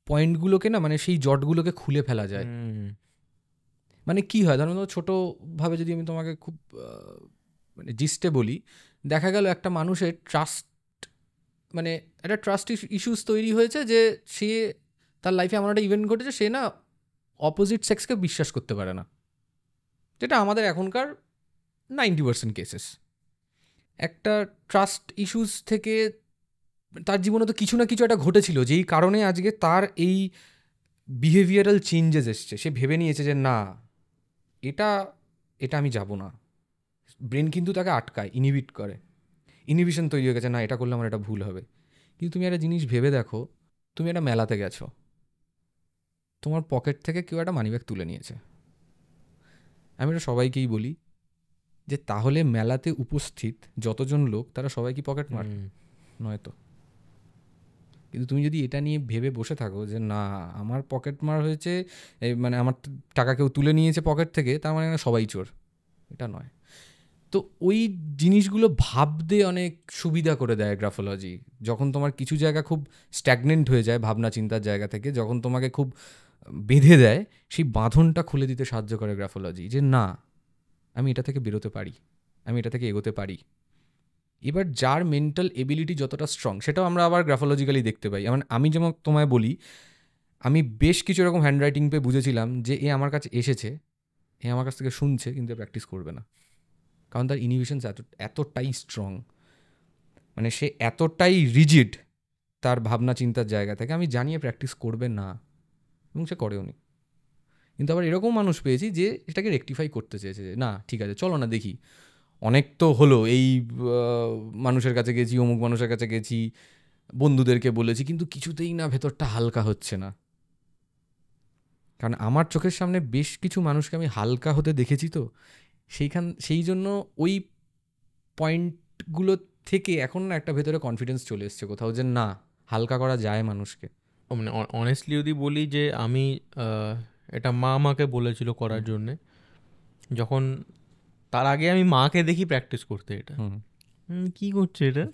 পয়েন্টগুলোকে না, মানে সেই জটগুলোকে খুলে ফেলা যায়। মানে কি হয়, ধরো ছোটোভাবে যদি আমি তোমাকে খুব মানে জিস্টে বলি, দেখা গেল একটা মানুষের ট্রাস্ট, মানে একটা ট্রাস্ট ইস্যুস তৈরি হয়েছে, যে সে তার লাইফে এমন একটা ইভেন্ট ঘটেছে, সে না অপোজিট সেক্সকে বিশ্বাস করতে পারে না, যেটা আমাদের এখনকার 90% কেসেস। একটা ট্রাস্ট ইস্যুস থেকে তার জীবনে তো কিছু না কিছু একটা ঘটেছিল, যেই কারণে আজকে তার এই বিহেভিয়ারাল চেঞ্জেস এসছে। সে ভেবে নিয়েছে যে না, এটা এটা আমি যাব না। ব্রেন কিন্তু তাকে আটকায়, ইনহিবিট করে, ইনহিবিশন তৈরি হয়ে গেছে, না এটা করলে আমার এটা ভুল হবে। কিন্তু তুমি একটা জিনিস ভেবে দেখো, তুমি একটা মেলাতে গেছো, তোমার পকেট থেকে কেউ একটা মানিব্যাগ তুলে নিয়েছে। আমি এটা সবাইকেই বলি যে তাহলে মেলাতে উপস্থিত যতজন লোক, তারা সবাই কি পকেট মার? নয় তো। কিন্তু তুমি যদি এটা নিয়ে ভেবে বসে থাকো যে না আমার পকেট মার হয়েছে, মানে আমার টাকা কেউ তুলে নিয়েছে পকেট থেকে, তার মানে সবাই চোর, এটা নয়। তো ওই জিনিসগুলো ভাবতে অনেক সুবিধা করে দেয় গ্রাফোলজি। যখন তোমার কিছু জায়গা খুব স্ট্যাগনেন্ট হয়ে যায় ভাবনা চিন্তার জায়গা থেকে, যখন তোমাকে খুব বেঁধে দেয়, সেই বাঁধনটা খুলে দিতে সাহায্য করে গ্রাফোলজি, যে না আমি এটা থেকে বেরোতে পারি, আমি এটা থেকে এগোতে পারি। এবার যার মেন্টাল এবিলিটি যতটা স্ট্রং সেটাও আমরা আবার গ্রাফোলজিক্যালি দেখতে পাই। আমি যেমন তোমায় বলি, আমি বেশ কিছু এরকম হ্যান্ডরাইটিং পেয়ে বুঝেছিলাম যে এ আমার কাছে এসেছে, এ আমার কাছ থেকে শুনছে, কিন্তু প্র্যাকটিস করবে না, কারণ তার ইনহিবিশনস এতটাই স্ট্রং, মানে সে এতটাই রিজিড তার ভাবনা চিন্তার জায়গা থেকে, আমি জানিয়ে প্র্যাকটিস করবে না, এবং সে করেও নি। কিন্তু আবার এরকম মানুষ পেয়েছি যে এটাকে রেকটিফাই করতে চেয়েছে, যে না ঠিক আছে চলো না দেখি, অনেক তো হলো, এই মানুষের কাছে গেছি, অমুক মানুষের কাছে গেছি, বন্ধুদেরকে বলেছি, কিন্তু কিছুতেই না ভেতরটা হালকা হচ্ছে না। কারণ আমার চোখের সামনে বেশ কিছু মানুষকে আমি হালকা হতে দেখেছি, তো সেই জন্য ওই পয়েন্টগুলো থেকে এখন না একটা ভেতরে কনফিডেন্স চলে এসছে কোথাও, যে না হালকা করা যায় মানুষকে। মানে অনেস্টলি যদি বলি যে আমি এটা মা আমাকে বলেছিল করার জন্যে, যখন তার আগে আমি মাকে দেখি প্র্যাকটিস করতে এটা, কি করছে এটা,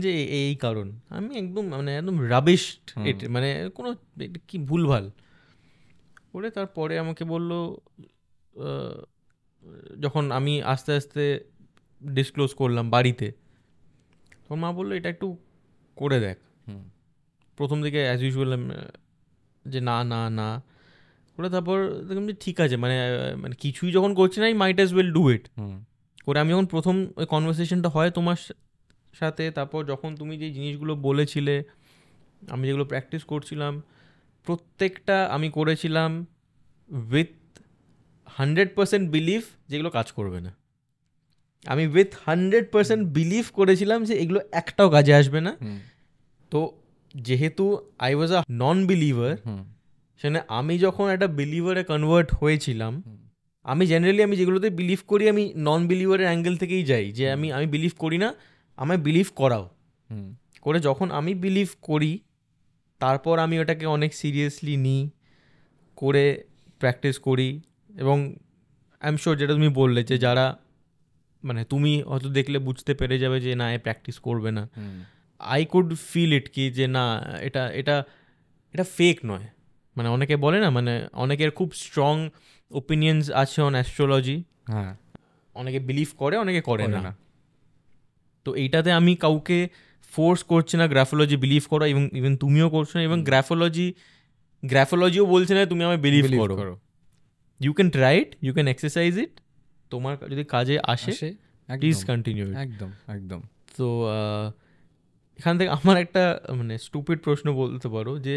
যে এই কারণ আমি একদম মানে একদম রাবিশ, এটা মানে কোনো কি ভুলভাল করে। তারপরে আমাকে বললো, যখন আমি আস্তে আস্তে ডিসক্লোজ করলাম বাড়িতে, তখন মা বললো এটা একটু করে দেখ। প্রথম দিকে অ্যাজ ইউজুয়াল যে না না না করে, তারপর দেখলাম যে ঠিক আছে, মানে মানে কিছুই যখন করছি না, মাইট অ্যাজ ওয়েল ডু ইট করে। আমি যখন প্রথম ওই কনভারসেশনটা হয় তোমার সাথে, তারপর যখন তুমি যে জিনিসগুলো বলেছিলে, আমি যেগুলো প্র্যাকটিস করছিলাম, প্রত্যেকটা আমি করেছিলাম উইথ 100% বিলিভ যেগুলো কাজ করবে না। আমি উইথ 100% বিলিভ করেছিলাম যে এগুলো একটাও কাজে আসবে না। তো যেহেতু I was a non believer, সেখানে আমি যখন একটা বিলিভারে কনভার্ট হয়েছিলাম, আমি জেনারেলি আমি যেগুলোতে বিলিভ করি আমি নন বিলিভারের অ্যাঙ্গেল থেকেই যাই, যে আমি বিলিভ করি না, আমায় বিলিভ করাও করে। যখন আমি বিলিভ করি, তারপর আমি ওটাকে অনেক সিরিয়াসলি নিই, করে প্র্যাকটিস করি। এবং আই এম শিওর যেটা তুমি বললে, যে যারা মানে তুমি হয়তো দেখলে বুঝতে পেরে যাবে যে না এ প্র্যাকটিস করবে না, আই কুড ফিল ইট, কি যে না এটা এটা এটা ফেক নয়। মানে অনেকে বলে না, মানে অনেকের খুব স্ট্রং ওপিনিয়ন্স আছে অন অ্যাস্ট্রোলজি, হ্যাঁ অনেকে বিলিভ করে, অনেকে করে করে না। না। তো এইটাতে আমি কাউকে ফোর্স করছি না গ্রাফোলজি বিলিভ করো, এবং ইভেন তুমিও করছো না, এবং গ্রাফোলজিও বলছে না তুমি আমায় বিলিভ করো। You can try it, you can exercise it, তোমার যদি কাজে আসে প্লিজ কন্টিনিউ ইট। একদম একদম। তো এখান থেকে আমার একটা মানে স্টুপিড প্রশ্ন বলতে পারো, যে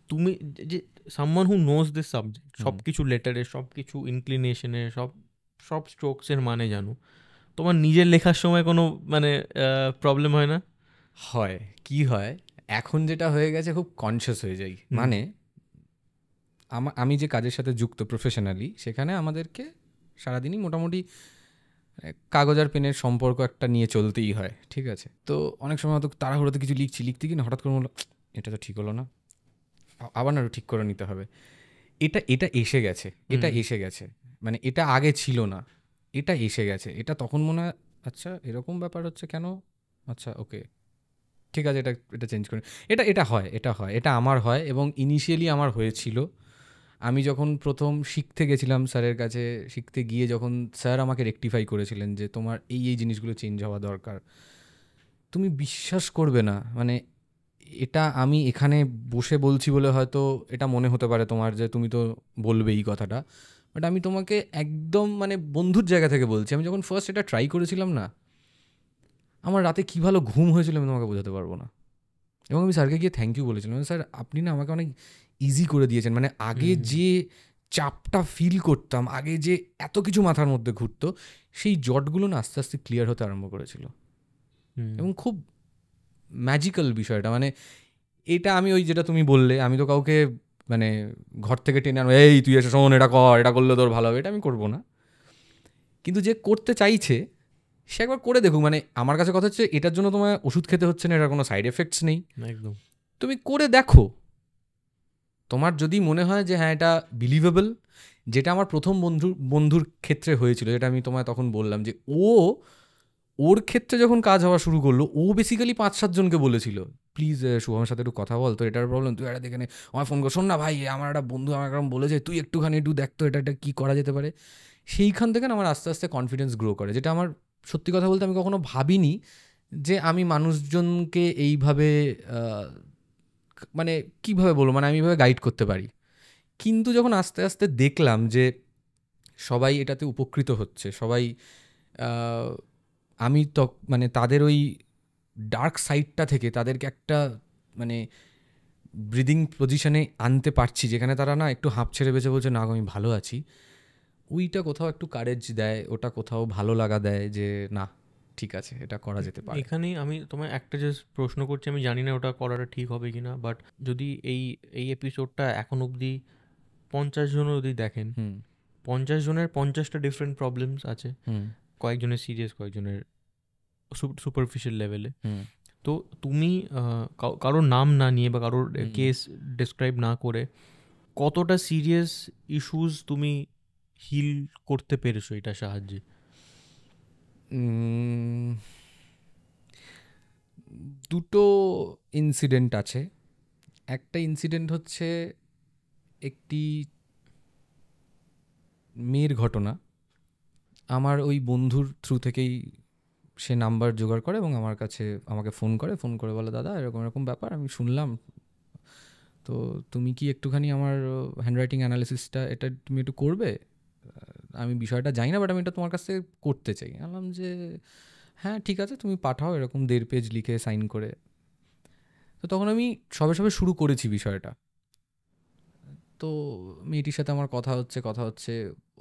তুমি যে someone who knows this subject, সব কিছু লেটারে, সব কিছু ইনক্লিনেশনে, সব স্ট্রোকসের মানে জানো, তোমার নিজের লেখার সময় কোনো মানে প্রবলেম হয় না? হয়, কি হয় এখন যেটা হয়ে গেছে, খুব কনসিয়াস হয়ে যাই। মানে আমি যে কাজের সাথে যুক্ত প্রফেশনালি, সেখানে আমাদেরকে সারাদিনই মোটামুটি কাগজ আর পেনের সম্পর্ক একটা নিয়ে চলতেই হয়, ঠিক আছে? তো অনেক সময় হয়তো তাড়াহুড়োতে কিছু লিখতে গিয়ে হঠাৎ করে বললো এটা তো ঠিক হলো না, আবার না ঠিক করে নিতে হবে। এটা এসে গেছে, মানে এটা আগে ছিল না, এটা এসে গেছে, এটা তখন মনে হয় আচ্ছা এরকম ব্যাপার হচ্ছে কেন, আচ্ছা ওকে ঠিক আছে, এটা চেঞ্জ করে। এটা হয়, এটা আমার হয়, এবং ইনিশিয়ালি আমার হয়েছিল। আমি যখন প্রথম শিখতে গেছিলাম স্যারের কাছে, শিখতে গিয়ে যখন স্যার আমাকে রেকটিফাই করেছিলেন যে তোমার এই জিনিসগুলো চেঞ্জ হওয়া দরকার, তুমি বিশ্বাস করবে না, মানে এটা আমি এখানে বসে বলছি বলে হয়তো এটা মনে হতে পারে তোমার যে তুমি তো বলবে এই কথাটা, বাট আমি তোমাকে একদম মানে বন্ধুর জায়গা থেকে বলছি, আমি যখন ফার্স্ট এটা ট্রাই করেছিলাম না, আমার রাতে কী ভালো ঘুম হয়েছিল আমি তোমাকে বোঝাতে পারবো না। এবং আমি স্যারকে গিয়ে থ্যাংক ইউ বলেছিলাম, স্যার আপনি না আমাকে অনেক ইজি করে দিয়েছেন। মানে আগে যে চাপটা ফিল করতাম, আগে যে এত কিছু মাথার মধ্যে ঘুরতো, সেই জটগুলো না আস্তে আস্তে ক্লিয়ার হতে আরম্ভ করেছিল। এবং খুব ম্যাজিক্যাল বিষয়টা, মানে এটা আমি ওই যেটা তুমি বললে, আমি তো কাউকে মানে ঘর থেকে টেনে আনবো, এই তুই এসে শোন এটা কর, এটা করলে তোর ভালো হবে, এটা আমি করবো না। কিন্তু যে করতে চাইছে সে একবার করে দেখুক। মানে আমার কাছে কথা হচ্ছে, এটার জন্য তোমার ওষুধ খেতে হচ্ছে না, এটার কোনো সাইড এফেক্টস নেই, একদম। তুমি করে দেখো। তোমার যদি মনে হয় যে হ্যাঁ এটা বিলিভেবল, যেটা আমার প্রথম বন্ধুর ক্ষেত্রে হয়েছিল, যেটা আমি তোমায় তখন বললাম, যে ওর ক্ষেত্রে যখন কাজ হওয়া শুরু করলো, ও বেসিক্যালি 5-7 জনকে বলেছিল, প্লিজ শুভমের সাথে একটু কথা বল, তো এটার প্রবলেম, তুই এটা দেখে নে, আমার ফোন কর, শোন না ভাই, আমার একটা বন্ধু আমার এরকম বলেছে, তুই একটুখানি একটু দেখতো এটা কী করা যেতে পারে। সেইখান থেকে না আমার আস্তে আস্তে কনফিডেন্স গ্রো করে, যেটা আমার সত্যি কথা বলতে আমি কখনো ভাবিনি যে আমি মানুষজনকে এইভাবে মানে কীভাবে বলবো, মানে আমি এইভাবে গাইড করতে পারি। কিন্তু যখন আস্তে আস্তে দেখলাম যে সবাই এটাতে উপকৃত হচ্ছে, সবাই আহ, আমি তো মানে তাদের ওই ডার্ক সাইডটা থেকে তাদেরকে একটা মানে ব্রিদিং পজিশনে আনতে পারছি, যেখানে তারা না একটু হাঁপ ছেড়ে বেঁচে বলছে, না আমি ভালো আছি, ওইটা কোথাও একটু কারেজ দেয়, ওটা কোথাও ভালো লাগা দেয় যে না ঠিক আছে, এটা করা যেতে পারে। এখানেই আমি তোমায় একটা জাস্ট প্রশ্ন করছি, আমি জানি না ওটা করাটা ঠিক হবে কি না, বাট যদি এই এই এপিসোডটা এখন অবধি 50 জন যদি দেখেন, 50 জনের 50টা ডিফারেন্ট প্রবলেমস আছে, কয়েকজনের সিরিয়াস, কয়েকজনের সুপারফিশিয়াল লেভেলে। তো তুমি কারোর নাম না নিয়ে বা কারোর কেস ডেসক্রাইব না করে কতটা সিরিয়াস ইস্যুস তুমি হিল করতে পেরেছো এটার সাহায্যে? দুটো ইনসিডেন্ট আছে। একটা ইনসিডেন্ট হচ্ছে একটি মেয়ের ঘটনা। আমার ওই বন্ধুর থ্রু থেকেই সে নাম্বার জোগাড় করে এবং আমাকে ফোন করে বলে, দাদা এরকম এরকম ব্যাপার আমি শুনলাম, তো তুমি কি একটুখানি আমার হ্যান্ডরাইটিং অ্যানালিসিসটা এটা তুমি একটু করবে? আমি বিষয়টা জানি না, বাট আমি এটা তোমার কাছ থেকে করতে চাই। বললাম যে হ্যাঁ ঠিক আছে, তুমি পাঠাও, এরকম 1.5 পেজ লিখে সাইন করে। তো তখন আমি সবে সবে শুরু করেছি বিষয়টা। তো মেয়েটির সাথে আমার কথা হচ্ছে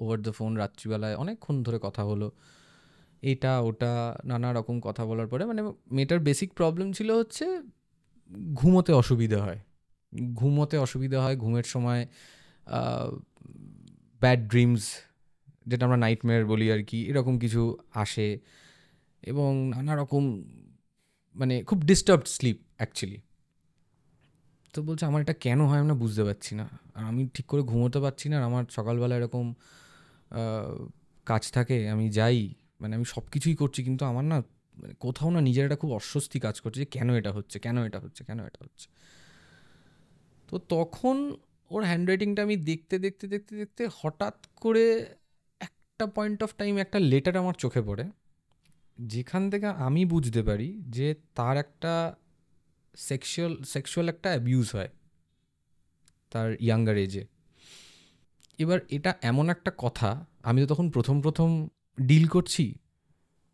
ওভার দ্য ফোন, রাত্রিবেলায় অনেকক্ষণ ধরে কথা হলো, এটা ওটা নানা রকম কথা বলার পরে মানে মেয়েটার বেসিক প্রবলেম ছিল হচ্ছে ঘুমোতে অসুবিধা হয়, ঘুমের সময় ব্যাড ড্রিমস, যেটা আমরা নাইটমেয়ার বলি আর কি, এরকম কিছু আসে এবং নানা রকম মানে খুব ডিস্টার্বড স্লিপ অ্যাকচুয়ালি। তো বলছে আমার এটা কেন হয় আমি না বুঝতে পারছি না, আর আমি ঠিক করে ঘুমোতে পারছি না, আর আমার সকালবেলা এরকম কাজ থাকে, আমি যাই, মানে আমি সব কিছুই করছি, কিন্তু আমার না মানে কোথাও না নিজের একটা খুব অস্বস্তি কাজ করছে যে কেন এটা হচ্ছে। তো তখন ওর হ্যান্ডরাইটিংটা আমি দেখতে হঠাৎ করে একটা পয়েন্ট অফ টাইম একটা লেটার আমার চোখে পড়ে, যেখান থেকে আমি বুঝতে পারি যে তার একটা সেক্সুয়াল একটা অ্যাবিউজ হয় তার ইয়াঙ্গার এজে। এবার এটা এমন একটা কথা, আমি তো তখন প্রথম ডিল করছি,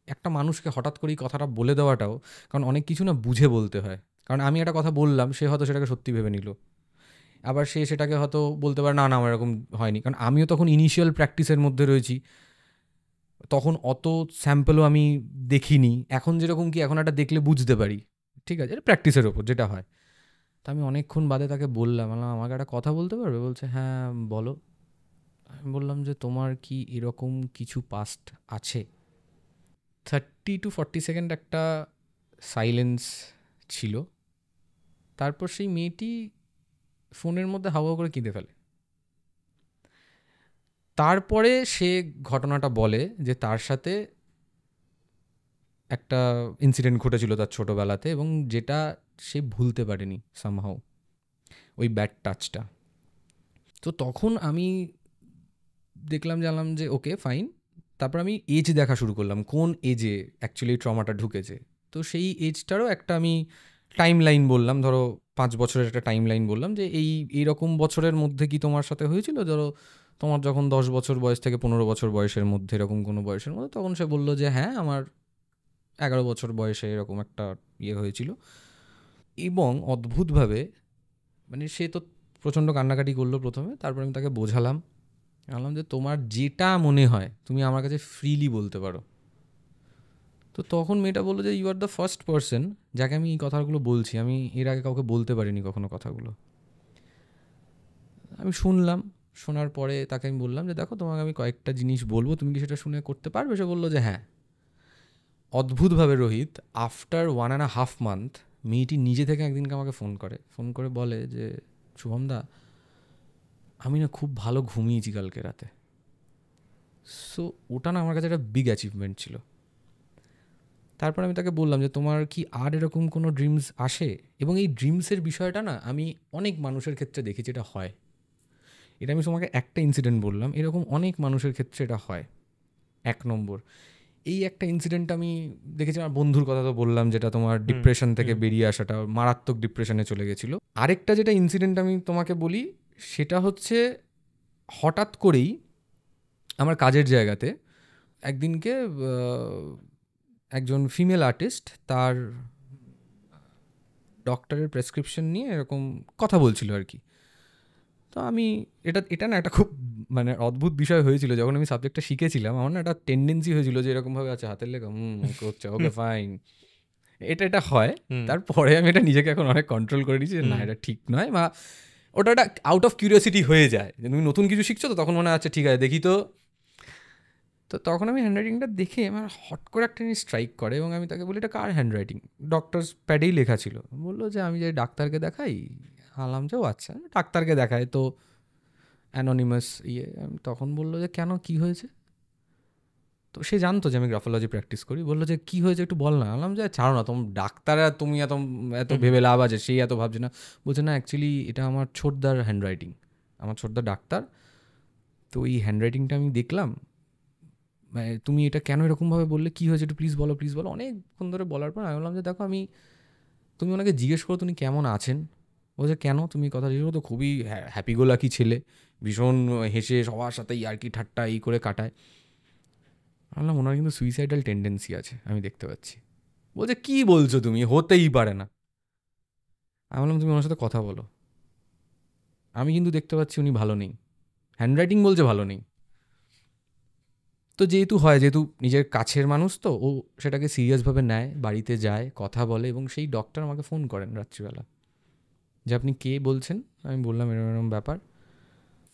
একটা মানুষকে হঠাৎ করেই কথাটা বলে দেওয়াটাও, কারণ অনেক কিছু না বুঝে বলতে হয়, কারণ আমি একটা কথা বললাম, সে হয়তো সেটাকে সত্যি ভেবে নিল, আবার সে সেটাকে হয়তো বলতে পারে না না আমার এরকম হয়নি, কারণ আমিও তখন ইনিশিয়াল প্র্যাকটিসের মধ্যে রয়েছি, তখন অত স্যাম্পলও আমি দেখিনি, এখন যেরকম কি এখন একটা দেখলে বুঝতে পারি, ঠিক আছে, এটা প্র্যাকটিসের ওপর যেটা হয়। তা আমি অনেকক্ষণ বাদে তাকে বললাম আমাকে একটা কথা বলতে পারবে? বলছে হ্যাঁ বলো। আমি বললাম যে তোমার কি এরকম কিছু পাস্ট আছে? 30-40 সেকেন্ড একটা সাইলেন্স ছিল, তারপর সেই মেয়েটি ফোনের মধ্যে হাওয়া করে কেঁদে ফেলে। তারপরে সে ঘটনাটা বলে যে তার সাথে একটা ইনসিডেন্ট ঘটেছিল তার ছোটোবেলাতে, এবং যেটা সে ভুলতে পারেনি সামহাও, ওই ব্যাড টাচটা। তো তখন আমি জানলাম যে ওকে ফাইন। তারপর আমি এজ দেখা শুরু করলাম, কোন এজে অ্যাকচুয়ালি ট্রমাটা ঢুকেছে। তো সেই এজটারও একটা আমি টাইম লাইন বললাম, ধরো 5 বছরের একটা টাইম লাইন বললাম, যে এইরকম বছরের মধ্যে কি তোমার সাথে হয়েছিল, ধরো তোমার যখন 10 বছর বয়স থেকে 15 বছর বয়সের মধ্যে, এরকম কোনো বয়সের মধ্যে। তখন সে বললো যে হ্যাঁ আমার 11 বছর বয়সে এরকম একটা হয়েছিল। এবং অদ্ভুতভাবে মানে সে তো প্রচণ্ড কান্নাকাটি করলো প্রথমে, তারপর আমি তাকে বোঝালাম, বললাম যে তোমার যেটা মনে হয় তুমি আমার কাছে ফ্রিলি বলতে পারো। তো তখন মেয়েটা বললো যে you are the first person যাকে আমি এই কথাগুলো বলছি, আমি এর আগে কাউকে বলতে পারিনি কখনো কথাগুলো। আমি শুনলাম, শোনার পরে তাকে আমি বললাম যে দেখো তোমাকে আমি কয়েকটা জিনিস বলবো, তুমি কি সেটা শুনে করতে পারবে? সে বললো যে হ্যাঁ। অদ্ভুতভাবে রোহিত, আফটার 1.5 মান্থ মেয়েটি নিজে থেকে একদিনকে আমাকে ফোন করে বলে যে শুভমদা, আমি না খুব ভালো ঘুমিয়েছি কালকে রাতে। সো ওটা না আমার কাছে একটা বিগ অ্যাচিভমেন্ট ছিল। তারপর আমি তাকে বললাম যে তোমার কি আর এরকম কোনো ড্রিমস আসে? এবং এই ড্রিমসের বিষয়টা না আমি অনেক মানুষের ক্ষেত্রে দেখেছি এটা হয়। এটা আমি তোমাকে একটা ইনসিডেন্ট বললাম, এরকম অনেক মানুষের ক্ষেত্রে এটা হয়। 1 নম্বর, এই একটা ইনসিডেন্ট আমি দেখেছি, আমার বন্ধুর কথা তো বললাম, যেটা তোমার ডিপ্রেশন থেকে বেরিয়ে আসাটা, মারাত্মক ডিপ্রেশনে চলে গেছিল। আরেকটা যেটা ইনসিডেন্ট আমি তোমাকে বলি, সেটা হচ্ছে হঠাৎ করেই আমার কাজের জায়গাতে একদিনকে একজন ফিমেল আর্টিস্ট তার ডক্টরের প্রেসক্রিপশন নিয়ে এরকম কথা বলছিল আর কি। তো আমি এটা না একটা খুব মানে অদ্ভুত বিষয় হয়েছিল, যখন আমি সাবজেক্টটা শিখেছিলাম আমার না একটা টেন্ডেন্সি হয়েছিল যে এরকমভাবে আছে হাতের লেখা করছে, ওকে ফাইন, এটা হয়। তারপরে আমি এটা নিজেকে এখন অনেক কন্ট্রোল করে নিয়েছি যে না, এটা ঠিক নয়, বা ওটা একটা আউট অফ কিউরিওসিটি হয়ে যায় যে তুমি নতুন কিছু শিখছো, তো তখন মনে আছে ঠিক আছে দেখি। তো তখন আমি হ্যান্ডরাইটিংটা দেখে আমার হট করে একটা জিনিস স্ট্রাইক করে, এবং আমি তাকে বলি এটা কার হ্যান্ডরাইটিং? ডক্টরস প্যাডেই লেখা ছিল। বললো যে আমি যে ডাক্তারকে দেখাই। আলাম যে ও আচ্ছা, ডাক্তারকে দেখায় তো অ্যানোনিমাস আমি তখন বললো যে কেন, কি হয়েছে? তো সে জানতো যে আমি গ্রাফোলজি প্র্যাকটিস করি। বললো যে কী হয়েছে একটু বল না। আলাম যে ছাড়ো না, তোমার ডাক্তার তুমি এত ভেবে লাভ আছে, সেই এত ভাবছে না। বলছে না অ্যাকচুয়ালি এটা আমার ছোটদার হ্যান্ডরাইটিং, আমার ছোটদা ডাক্তার, তো এই হ্যান্ডরাইটিংটা আমি দেখলাম, তুমি এটা কেন এরকমভাবে বললে, কী হয়েছে একটু প্লিজ বলো প্লিজ বলো। অনেকক্ষণ ধরে বলার পর আমি বললাম যে দেখো, তুমি ওনাকে জিজ্ঞেস করো তুমি কেমন আছেন। বলছে কেন, তুমি কথা জিজ্ঞেস করো? তো খুবই হ্যাপি গো লাকি ছেলে, ভীষণ হেসে সবার সাথে ইয়ার্কি ঠাট্টা এই করে কাটায়। বললাম ওনার কিন্তু সুইসাইডাল টেন্ডেন্সি আছে, আমি দেখতে পাচ্ছি। বলছে কী বলছো তুমি, হতেই পারে না। আমি বললাম তুমি ওনার সাথে কথা বলো, আমি কিন্তু দেখতে পাচ্ছি উনি ভালো নেই, হ্যান্ডরাইটিং বলছে ভালো নেই। তো যেহেতু নিজের কাছের মানুষ, তো ও সেটাকে সিরিয়াসভাবে নেয়, বাড়িতে যায়, কথা বলে, এবং সেই ডক্টর আমাকে ফোন করেন রাত্রিবেলা যে আপনি কে বলছেন। আমি বললাম এরকম এরকম ব্যাপার।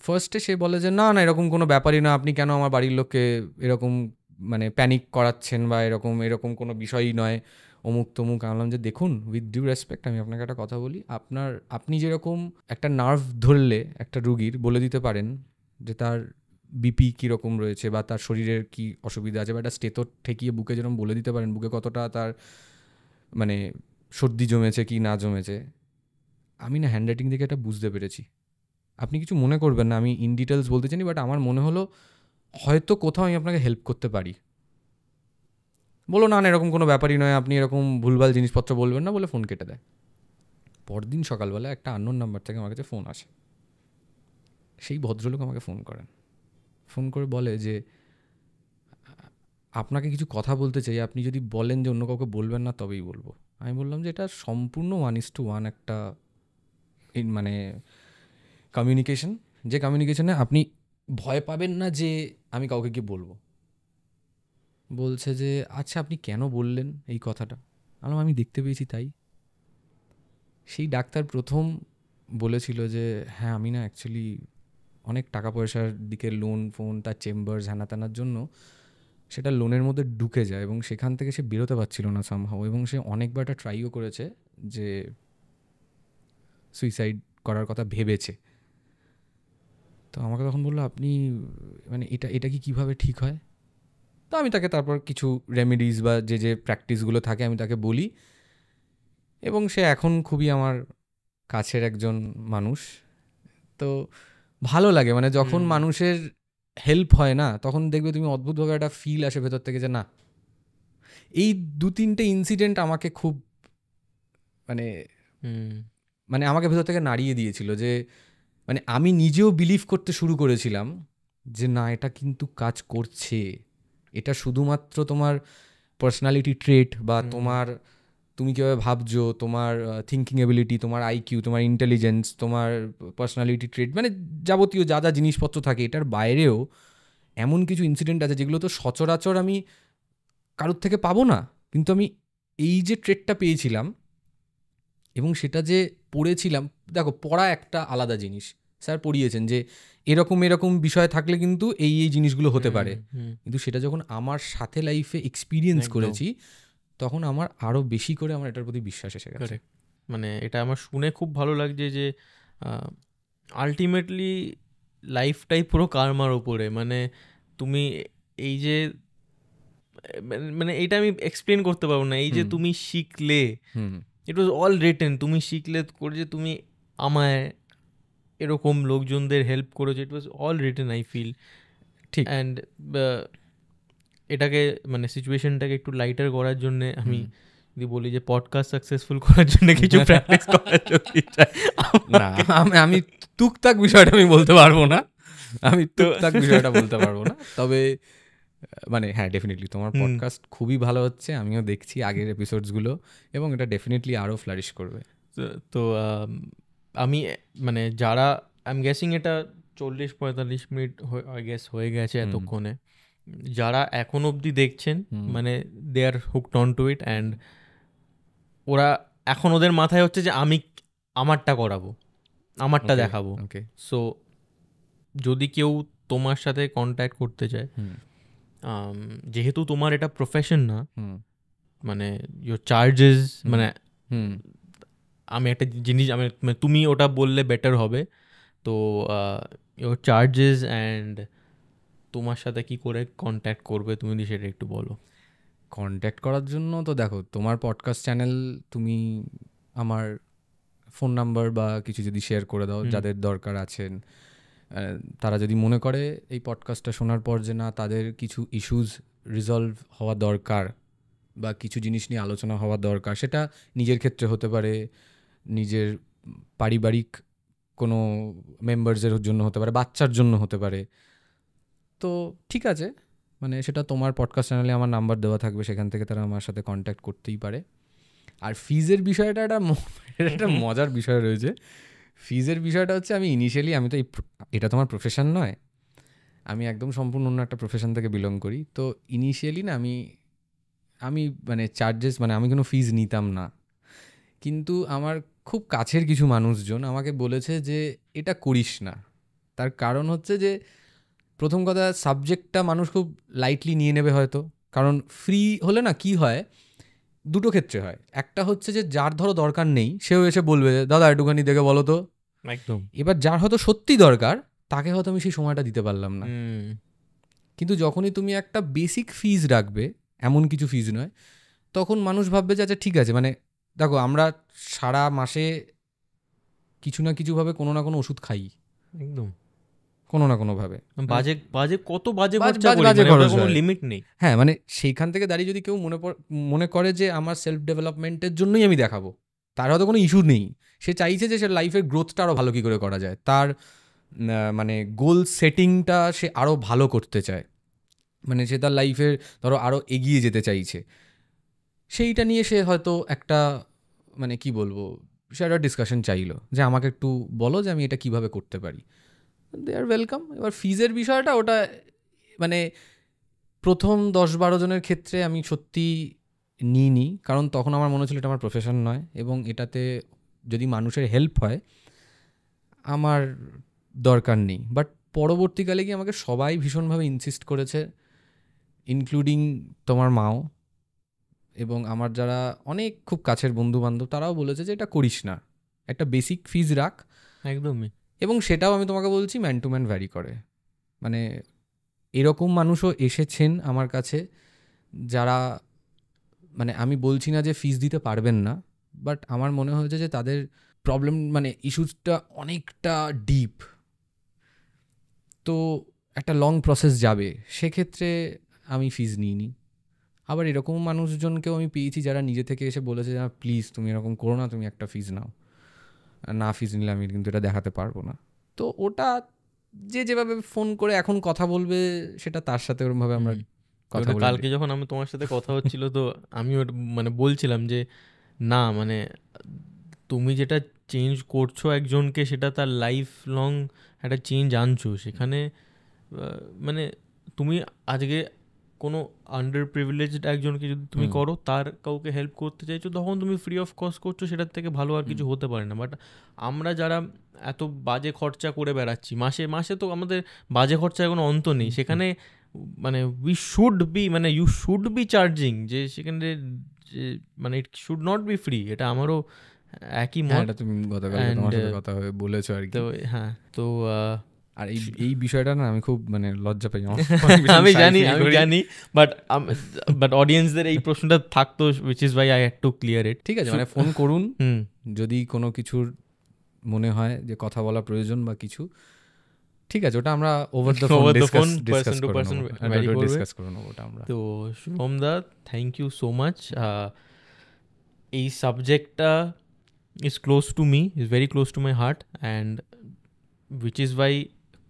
ফার্স্টে সে বলে যে না না, এরকম কোনো ব্যাপারই না, আপনি কেন আমার বাড়ির লোককে এরকম মানে প্যানিক করাচ্ছেন, বা এরকম কোনো বিষয়ই নয়, অমুক তমুক। আনলাম যে দেখুন, উইথ ডিউ রেসপেক্ট আমি আপনাকে একটা কথা বলি, আপনি যেরকম একটা নার্ভ ধরলে একটা রুগীর বলে দিতে পারেন যে তার বিপি কীরকম রয়েছে, বা তার শরীরের কী অসুবিধা আছে, বা একটা স্টেথর ঠেকিয়ে বুকে যেরকম বলে দিতে পারেন বুকে কতটা তার মানে সর্দি জমেছে কি না জমেছে, আমি না হ্যান্ডরাইটিং দেখে এটা বুঝতে পেরেছি। আপনি কিছু মনে করবেন না, আমি ইন ডিটেলস বলতে চাইনি, বাট আমার মনে হলো হয়তো কোথাও আমি আপনাকে হেল্প করতে পারি। বলো না না, এরকম কোনো ব্যাপারই নয়, আপনি এরকম ভুলভাল জিনিসপত্র বলবেন না, বলে ফোন কেটে দেয়। পরদিন সকালবেলা একটা আননোন নাম্বার থেকে আমার কাছে ফোন আসে। সেই ভদ্রলোক আমাকে ফোন করেন, ফোন করে বলে যে আপনাকে কিছু কথা বলতে চাই, আপনি যদি বলেন যে অন্য কাউকে বলবেন না তবেই বলবো। আমি বললাম যে এটা সম্পূর্ণ 1:1 একটা মানে কমিউনিকেশন, যে কমিউনিকেশনে আপনি ভয় পাবেন না যে আমি কাউকে গিয়ে বলবো। বলছে যে আচ্ছা আপনি কেন বললেন এই কথাটা? আমি দেখতে পেয়েছি তাই। সেই ডাক্তার প্রথম বলেছিল যে হ্যাঁ আমি না অ্যাকচুয়ালি অনেক টাকা পয়সার দিকে লোন ফোন, তার চেম্বার্স হ্যানা ত্যানার জন্য সেটা লোনের মধ্যে ঢুকে যায়, এবং সেখান থেকে সে বেরোতে পারছিল না সামহাও, এবং সে অনেকবার একটা ট্রাইও করেছে যে সুইসাইড করার কথা ভেবেছে। তো আমাকে তখন বললো আপনি মানে এটা কি কীভাবে ঠিক হয়? তো আমি তাকে তারপর কিছু রেমেডিস বা যে প্র্যাকটিসগুলো থাকে আমি তাকে বলি, এবং সে এখন খুবই আমার কাছের একজন মানুষ। তো ভালো লাগে মানে যখন মানুষের হেল্প হয় না, তখন দেখবে তুমি অদ্ভুতভাবে একটা ফিল আসে ভেতর থেকে যে না, এই 2-3টে ইনসিডেন্ট আমাকে খুব মানে মানে আমাকে ভেতর থেকে নাড়িয়ে দিয়েছিল, যে মানে আমি নিজেও বিলিভ করতে শুরু করেছিলাম যে না এটা কিন্তু কাজ করছে, এটা শুধুমাত্র তোমার পার্সোনালিটি ট্রেট বা তুমি কীভাবে ভাবছো, তোমার থিঙ্কিং এবিলিটি, তোমার আইকিউ, তোমার ইন্টেলিজেন্স, তোমার পার্সোনালিটি ট্রেট, মানে যাবতীয় যা যা জিনিসপত্র থাকে, এটার বাইরেও এমন কিছু ইনসিডেন্ট আছে যেগুলো তো সচরাচর আমি কারোর থেকে পাবো না, কিন্তু আমি এই যে ট্রেটটা পেয়েছিলাম এবং সেটা যে পড়েছিলাম, দেখো পড়া একটা আলাদা জিনিস, স্যার পড়িয়েছেন যে এরকম এরকম বিষয় থাকলে কিন্তু এই এই জিনিসগুলো হতে পারে, কিন্তু সেটা যখন আমার সাথে লাইফে এক্সপিরিয়েন্স একদম। করেছি তখন আমার আরও বেশি করে আমার এটার প্রতি বিশ্বাস এসে গেছে। Correct. মানে এটা আমার শুনে খুব ভালো লাগছে যে আলটিমেটলি লাইফটাই পুরো কার্মার ওপরে। মানে তুমি এই যে মানে এটা আমি এক্সপ্লেন করতে পারবো না, এই যে তুমি শিখলে, হুম ইট ওয়াজ অল রিটেন, তুমি শিখলে করে যে তুমি আমায় এরকম লোকজনদের হেল্প করেছো, it was all written I feel. ঠিক। অ্যান্ড এটাকে মানে সিচুয়েশনটাকে একটু লাইটার করার জন্যে আমি যদি বলি যে পডকাস্ট সাকসেসফুল করার জন্য কিছু প্র্যাকটিস করার যদি চাই, না আমি টুকটাক বিষয়টা আমি বলতে পারবো না, আমি টুকটাক বিষয়টা বলতে পারবো না, তবে মানে হ্যাঁ ডেফিনেটলি তোমার পডকাস্ট খুবই ভালো হচ্ছে, আমিও দেখছি আগের এপিসোডসগুলো, এবং এটা ডেফিনেটলি আরও ফ্লারিশ করবে। তো আমি মানে যারা আই এম গেসিং এটা 40-45 মিনিট আই গেস হয়ে গেছে এতক্ষণে, যারা এখন অবধি দেখছেন মানে they are hooked on to it, and ওরা এখন ওদের মাথায় হচ্ছে যে আমি আমারটা করাবো, আমারটা দেখাবো। ওকে, সো যদি কেউ তোমার সাথে কন্ট্যাক্ট করতে চায়, যেহেতু তোমার এটা প্রফেশন না, মানে ইয়োর চার্জেস, মানে আমি একটা জিনিস মানে তুমি ওটা বললে বেটার হবে, তো ইয়োর চার্জেস অ্যান্ড তোমার সাথে কি করে কন্ট্যাক্ট করবে তুমি যদি সেটা একটু বলো। কন্ট্যাক্ট করার জন্য তো দেখো, তোমার পডকাস্ট চ্যানেল তুমি আমার ফোন নাম্বার বা কিছু যদি শেয়ার করে দাও, যাদের দরকার আছেন, তারা যদি মনে করে এই পডকাস্টটা শোনার পর যে না তাদের কিছু ইস্যুস রিজলভ হওয়া দরকার বা কিছু জিনিস নিয়ে আলোচনা হওয়া দরকার, সেটা নিজের ক্ষেত্রে হতে পারে, নিজের পারিবারিক কোনো মেম্বার্সের জন্য হতে পারে, বাচ্চার জন্য হতে পারে, তো ঠিক আছে, মানে সেটা তোমার পডকাস্ট চ্যানেলে আমার নাম্বার দেওয়া থাকবে, সেখান থেকে তারা আমার সাথে কন্ট্যাক্ট করতেই পারে। আর ফিজের বিষয়টা একটা মজার বিষয় রয়েছে। ফিজের বিষয়টা হচ্ছে আমি ইনিশিয়ালি, আমি তো এটা তোমার প্রফেশন নয়, আমি একদম সম্পূর্ণ অন্য একটা প্রফেশন থেকে বিলং করি, তো ইনিশিয়ালি না আমি মানে চার্জেস মানে আমি কোনো ফিজ নিতাম না, কিন্তু আমার খুব কাছের কিছু মানুষজন আমাকে বলেছে যে এটা করিস না। তার কারণ হচ্ছে যে প্রথম কথা, সাবজেক্টটা মানুষ খুব লাইটলি নিয়ে নেবে হয়তো, কারণ ফ্রি হলে না কি হয়, দুটো ক্ষেত্রে হয়, একটা হচ্ছে যে যার ধরো দরকার নেই সেও এসে বলবে দাদা একটুখানি দেখে বলো তো, একদম। এবার যার হয়তো সত্যি দরকার তাকে হয়তো আমি সেই সময়টা দিতে পারলাম না। কিন্তু যখনই তুমি একটা বেসিক ফিজ রাখবে, এমন কিছু ফিজ নয়, তখন মানুষ ভাববে যে আচ্ছা ঠিক আছে, মানে দেখো আমরা সারা মাসে কিছু না কিছুভাবে কোনো না কোনো ওষুধ খাই, একদম কোনো না কোনোভাবে, বাজে বাজে কত বাজে বাজে খরচা করি, মানে খরচ ওটার কোনো হয়। লিমিট নেই। হ্যাঁ, মানে সেইখান থেকে দাঁড়িয়ে যদি কেউ মনে করে যে আমার সেলফ ডেভেলপমেন্টের জন্যই আমি দেখাবো, তার হয়তো কোনো ইস্যু নেই, সে চাইছে যে সে লাইফের গ্রোথটা আরও ভালো কী করে করা যায়, তার মানে গোল সেটিংটা সে আরও ভালো করতে চায়, মানে সে তার লাইফের ধরো আরও এগিয়ে যেতে চাইছে, সেইটা নিয়ে সে হয়তো একটা মানে কি বলবো, সে একটা ডিসকাশন চাইলো যে আমাকে একটু বলো যে আমি এটা কিভাবে করতে পারি, দে আর ওয়েলকাম। এবার ফিজের বিষয়টা ওটা মানে প্রথম 10-12 জনের ক্ষেত্রে আমি সত্যি নিইনি, কারণ তখন আমার মনে হচ্ছিল এটা আমার প্রফেশন নয়, এবং এটাতে যদি মানুষের হেল্প হয় আমার দরকার নেই। বাট পরবর্তীকালে গিয়ে আমাকে সবাই ভীষণভাবে ইনসিস্ট করেছে, ইনক্লুডিং তোমার মাও, এবং আমার যারা অনেক খুব কাছের বন্ধুবান্ধব তারাও বলেছে যে এটা করিস না, একটা বেসিক ফিজ রাখ। একদমই। এবং সেটাও আমি তোমাকে বলছি ম্যান টু ম্যান ভ্যারি করে, মানে এরকম মানুষও এসেছেন আমার কাছে যারা, মানে আমি বলছি না যে ফিস দিতে পারবেন না, বাট আমার মনে হয়েছে যে তাদের প্রবলেম মানে ইস্যুসটা অনেকটা ডিপ, তো একটা লং প্রসেস যাবে, সেক্ষেত্রে আমি ফিস নিইনি। আবার এরকম মানুষজনকেও আমি পেয়েছি যারা নিজে থেকে এসে বলেছে যে প্লিজ তুমি এরকম করো না, তুমি একটা ফিস নাও, না ফিস নিলে আমি কিন্তু এটা দেখাতে পারবো না। তো ওটা যে যেভাবে ফোন করে এখন কথা বলবে সেটা তার সাথে ওরকমভাবে আমরা কথা বলে। কালকে যখন আমি তোমার সাথে কথা হচ্ছিল তো আমি মানে বলছিলাম যে না মানে তুমি যেটা চেঞ্জ করছো একজনকে, সেটা তার লাইফ লং একটা চেঞ্জ আনছো সেখানে, মানে তুমি আজকে কোনো আন্ডার প্রিভিলেজড একজনকে যদি তুমি করো, তার কাউকে হেল্প করতে চাইছো, তখন তুমি ফ্রি অফ কস্ট করছো, সেটার থেকে ভালো আর কিছু হতে পারে না। বাট আমরা যারা এত বাজে খরচা করে বেড়াচ্ছি, মাসে মাসে তো আমাদের বাজে খরচার কোনো অন্ত নেই, সেখানে মানে উই শুড বি, মানে ইউ শুড বি চার্জিং, যে সেখানে যে মানে it should not be free. এটা আমারও একই মত। তুমি গতকাল তোমার সাথে কথা হয়ে বলেছো আর কি। তো হ্যাঁ, তো আর এই বিষয়টা না আমি খুব মানে লজ্জা পাই। আমি জানি বাট অডিয়েন্সদের এই প্রশ্নটা থাকতো, which is Y I had to clear ইট। ঠিক আছে, মানে ফোন করুন যদি কোনো কিছুর মনে হয় যে কথা বলা প্রয়োজন বা কিছু, ঠিক আছে, ওটা আমরা over the phone person to person discuss করে নেবো ওটা আমরা। তো শুভম দা, থ্যাংক ইউ সো মাচ। এই সাবজেক্টটা is close to me, is very close to my heart, and which is Y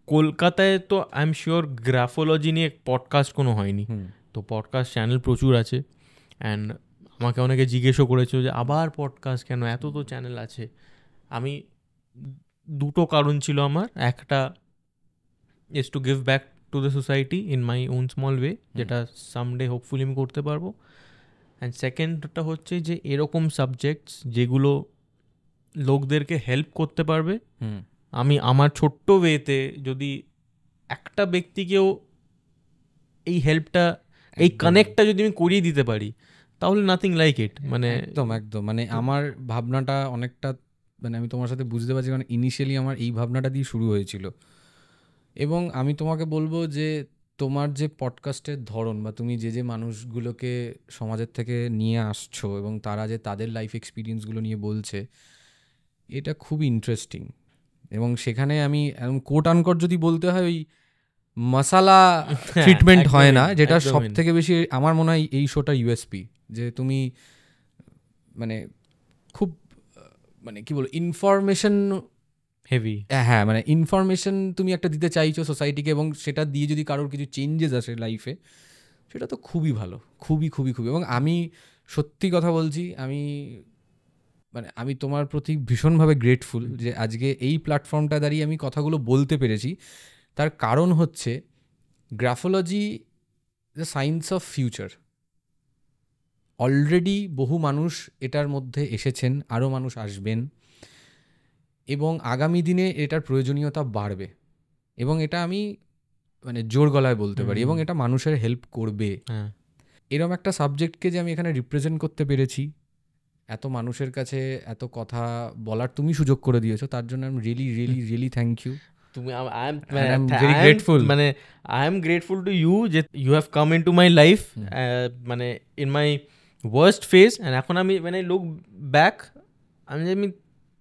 কলকাতায় তো আই এম শিওর গ্রাফোলজি নিয়ে পডকাস্ট কোনো হয়নি। তো পডকাস্ট চ্যানেল প্রচুর আছে, অ্যান্ড আমাকে অনেকে জিজ্ঞেসও করেছিল যে আবার পডকাস্ট কেন, এত তো চ্যানেল আছে। আমি দুটো কারণ ছিল আমার, একটা is to give back to the society in my own small way, যেটা সামডে হোপফুলি আমি করতে পারবো। অ্যান্ড সেকেন্ডটা হচ্ছে যে এরকম সাবজেক্টস যেগুলো লোকদেরকে হেল্প করতে পারবে, আমি আমার ছোট্ট ওয়েতে যদি একটা ব্যক্তিকেও এই হেল্পটা, এই কানেক্টটা যদি আমি করিয়ে দিতে পারি, তাহলে নাথিং লাইক ইট। মানে একদম মানে আমার ভাবনাটা অনেকটা, মানে আমি তোমার সাথে বুঝতে পারছি, কারণ ইনিশিয়ালি আমার এই ভাবনাটা দিয়ে শুরু হয়েছিল। এবং আমি তোমাকে বলবো যে তোমার যে পডকাস্টের ধরন, বা তুমি যে মানুষগুলোকে সমাজের থেকে নিয়ে আসছো এবং তারা যে তাদের লাইফ এক্সপিরিয়েন্সগুলো নিয়ে বলছে, এটা খুবই ইন্টারেস্টিং। এবং সেখানে আমি কোট আনকট যদি বলতে হয়, ওই মশালা ট্রিটমেন্ট হয় না, যেটা সব থেকে বেশি আমার মনে হয় এই শোটা ইউএসপি, যে তুমি মানে খুব মানে কি বলবো ইনফরমেশন হেভি, হ্যাঁ মানে ইনফরমেশন তুমি একটা দিতে চাইছো সোসাইটিকে, এবং সেটা দিয়ে যদি কারোর কিছু চেঞ্জেস আসে লাইফে, সেটা তো খুবই ভালো, খুবই খুবই খুবই। এবং আমি সত্যি কথা বলছি, আমি তোমার প্রতি ভীষণভাবে গ্রেটফুল যে আজকে এই প্ল্যাটফর্মটা দাঁড়িয়ে আমি কথাগুলো বলতে পেরেছি। তার কারণ হচ্ছে graphology the science of future. Already বহু মানুষ এটার মধ্যে এসেছেন, আরও মানুষ আসবেন, এবং আগামী দিনে এটার প্রয়োজনীয়তা বাড়বে, এবং এটা আমি মানে জোর গলায় বলতে পারি, এবং এটা মানুষের হেল্প করবে। এরকম একটা সাবজেক্টকে যে আমি এখানে রিপ্রেজেন্ট করতে পেরেছি, এত মানুষের কাছে এত কথা বলার তুমি সুযোগ করে দিয়েছো, তার জন্য আমি really really really thank you. মানে I am grateful to you যে you have come in to my life, মানে in my worst phase. And এখন আমি মানে লুক ব্যাক, আমি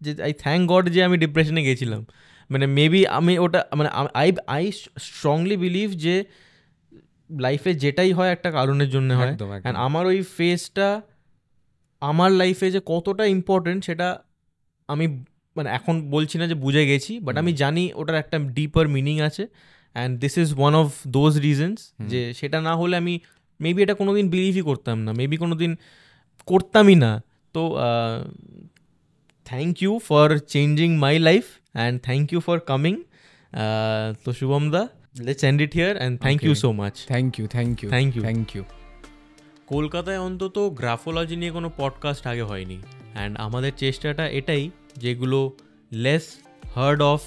যে আই থ্যাংক গড যে আমি ডিপ্রেশনে গেছিলাম। মানে মেবি আমি ওটা মানে আই স্ট্রংলি বিলিভ যে লাইফে যেটাই হয় একটা কারণের জন্য হয়। অ্যান্ড আমার ওই ফেজটা আমার লাইফে যে কতটা ইম্পর্টেন্ট, সেটা আমি মানে এখন বলছি না যে বুঝে গেছি, বাট আমি জানি ওটার একটা ডিপার মিনিং আছে। And this is one of those reasons, যে সেটা না হলে আমি মেবি এটা কোনোদিন বিলিভই করতাম না, মেবি কোনোদিন করতামই না। তো thank you for changing my life, and thank you for coming. তো Shubham da, let's end it here, and thank you so much. Thank you. কলকাতায় অন্তত গ্রাফোলজি নিয়ে কোনো পডকাস্ট আগে হয়নি, অ্যান্ড আমাদের চেষ্টাটা এটাই, যেগুলো less hard of,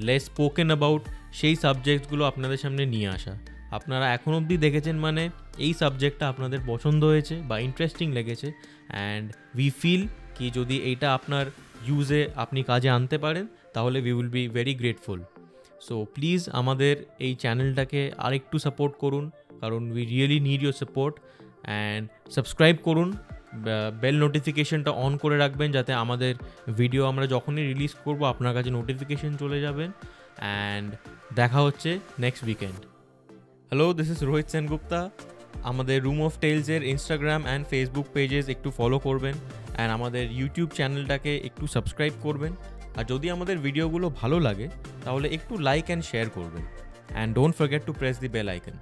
less spoken about, সেই সাবজেক্টসগুলো আপনাদের সামনে নিয়ে আসা। আপনারা এখন অবধি দেখেছেন মানে এই সাবজেক্টটা আপনাদের পছন্দ হয়েছে বা ইন্টারেস্টিং লেগেছে, অ্যান্ড উই ফিল কি যদি এইটা আপনার ইউজে আপনি কাজে আনতে পারেন, তাহলে we will be very grateful. So please আমাদের এই চ্যানেলটাকে আরেকটু সাপোর্ট করুন, কারণ we really need your support. And subscribe করুন, বেল নোটিফিকেশনটা অন করে রাখবেন, যাতে আমাদের ভিডিও আমরা যখনই রিলিজ করব আপনার কাছে নোটিফিকেশন চলে যাবেন। অ্যান্ড দেখা হচ্ছে next weekend. Hello, this is Rohit Sengupta. আমাদের রুম অফ টেলসের ইনস্টাগ্রাম অ্যান্ড ফেসবুক পেজেস একটু ফলো করবেন, অ্যান্ড আমাদের ইউটিউব চ্যানেলটাকে একটু সাবস্ক্রাইব করবেন। আর যদি আমাদের ভিডিওগুলো ভালো লাগে তাহলে একটু লাইক অ্যান্ড শেয়ার করবেন, and don't forget to press the bell icon.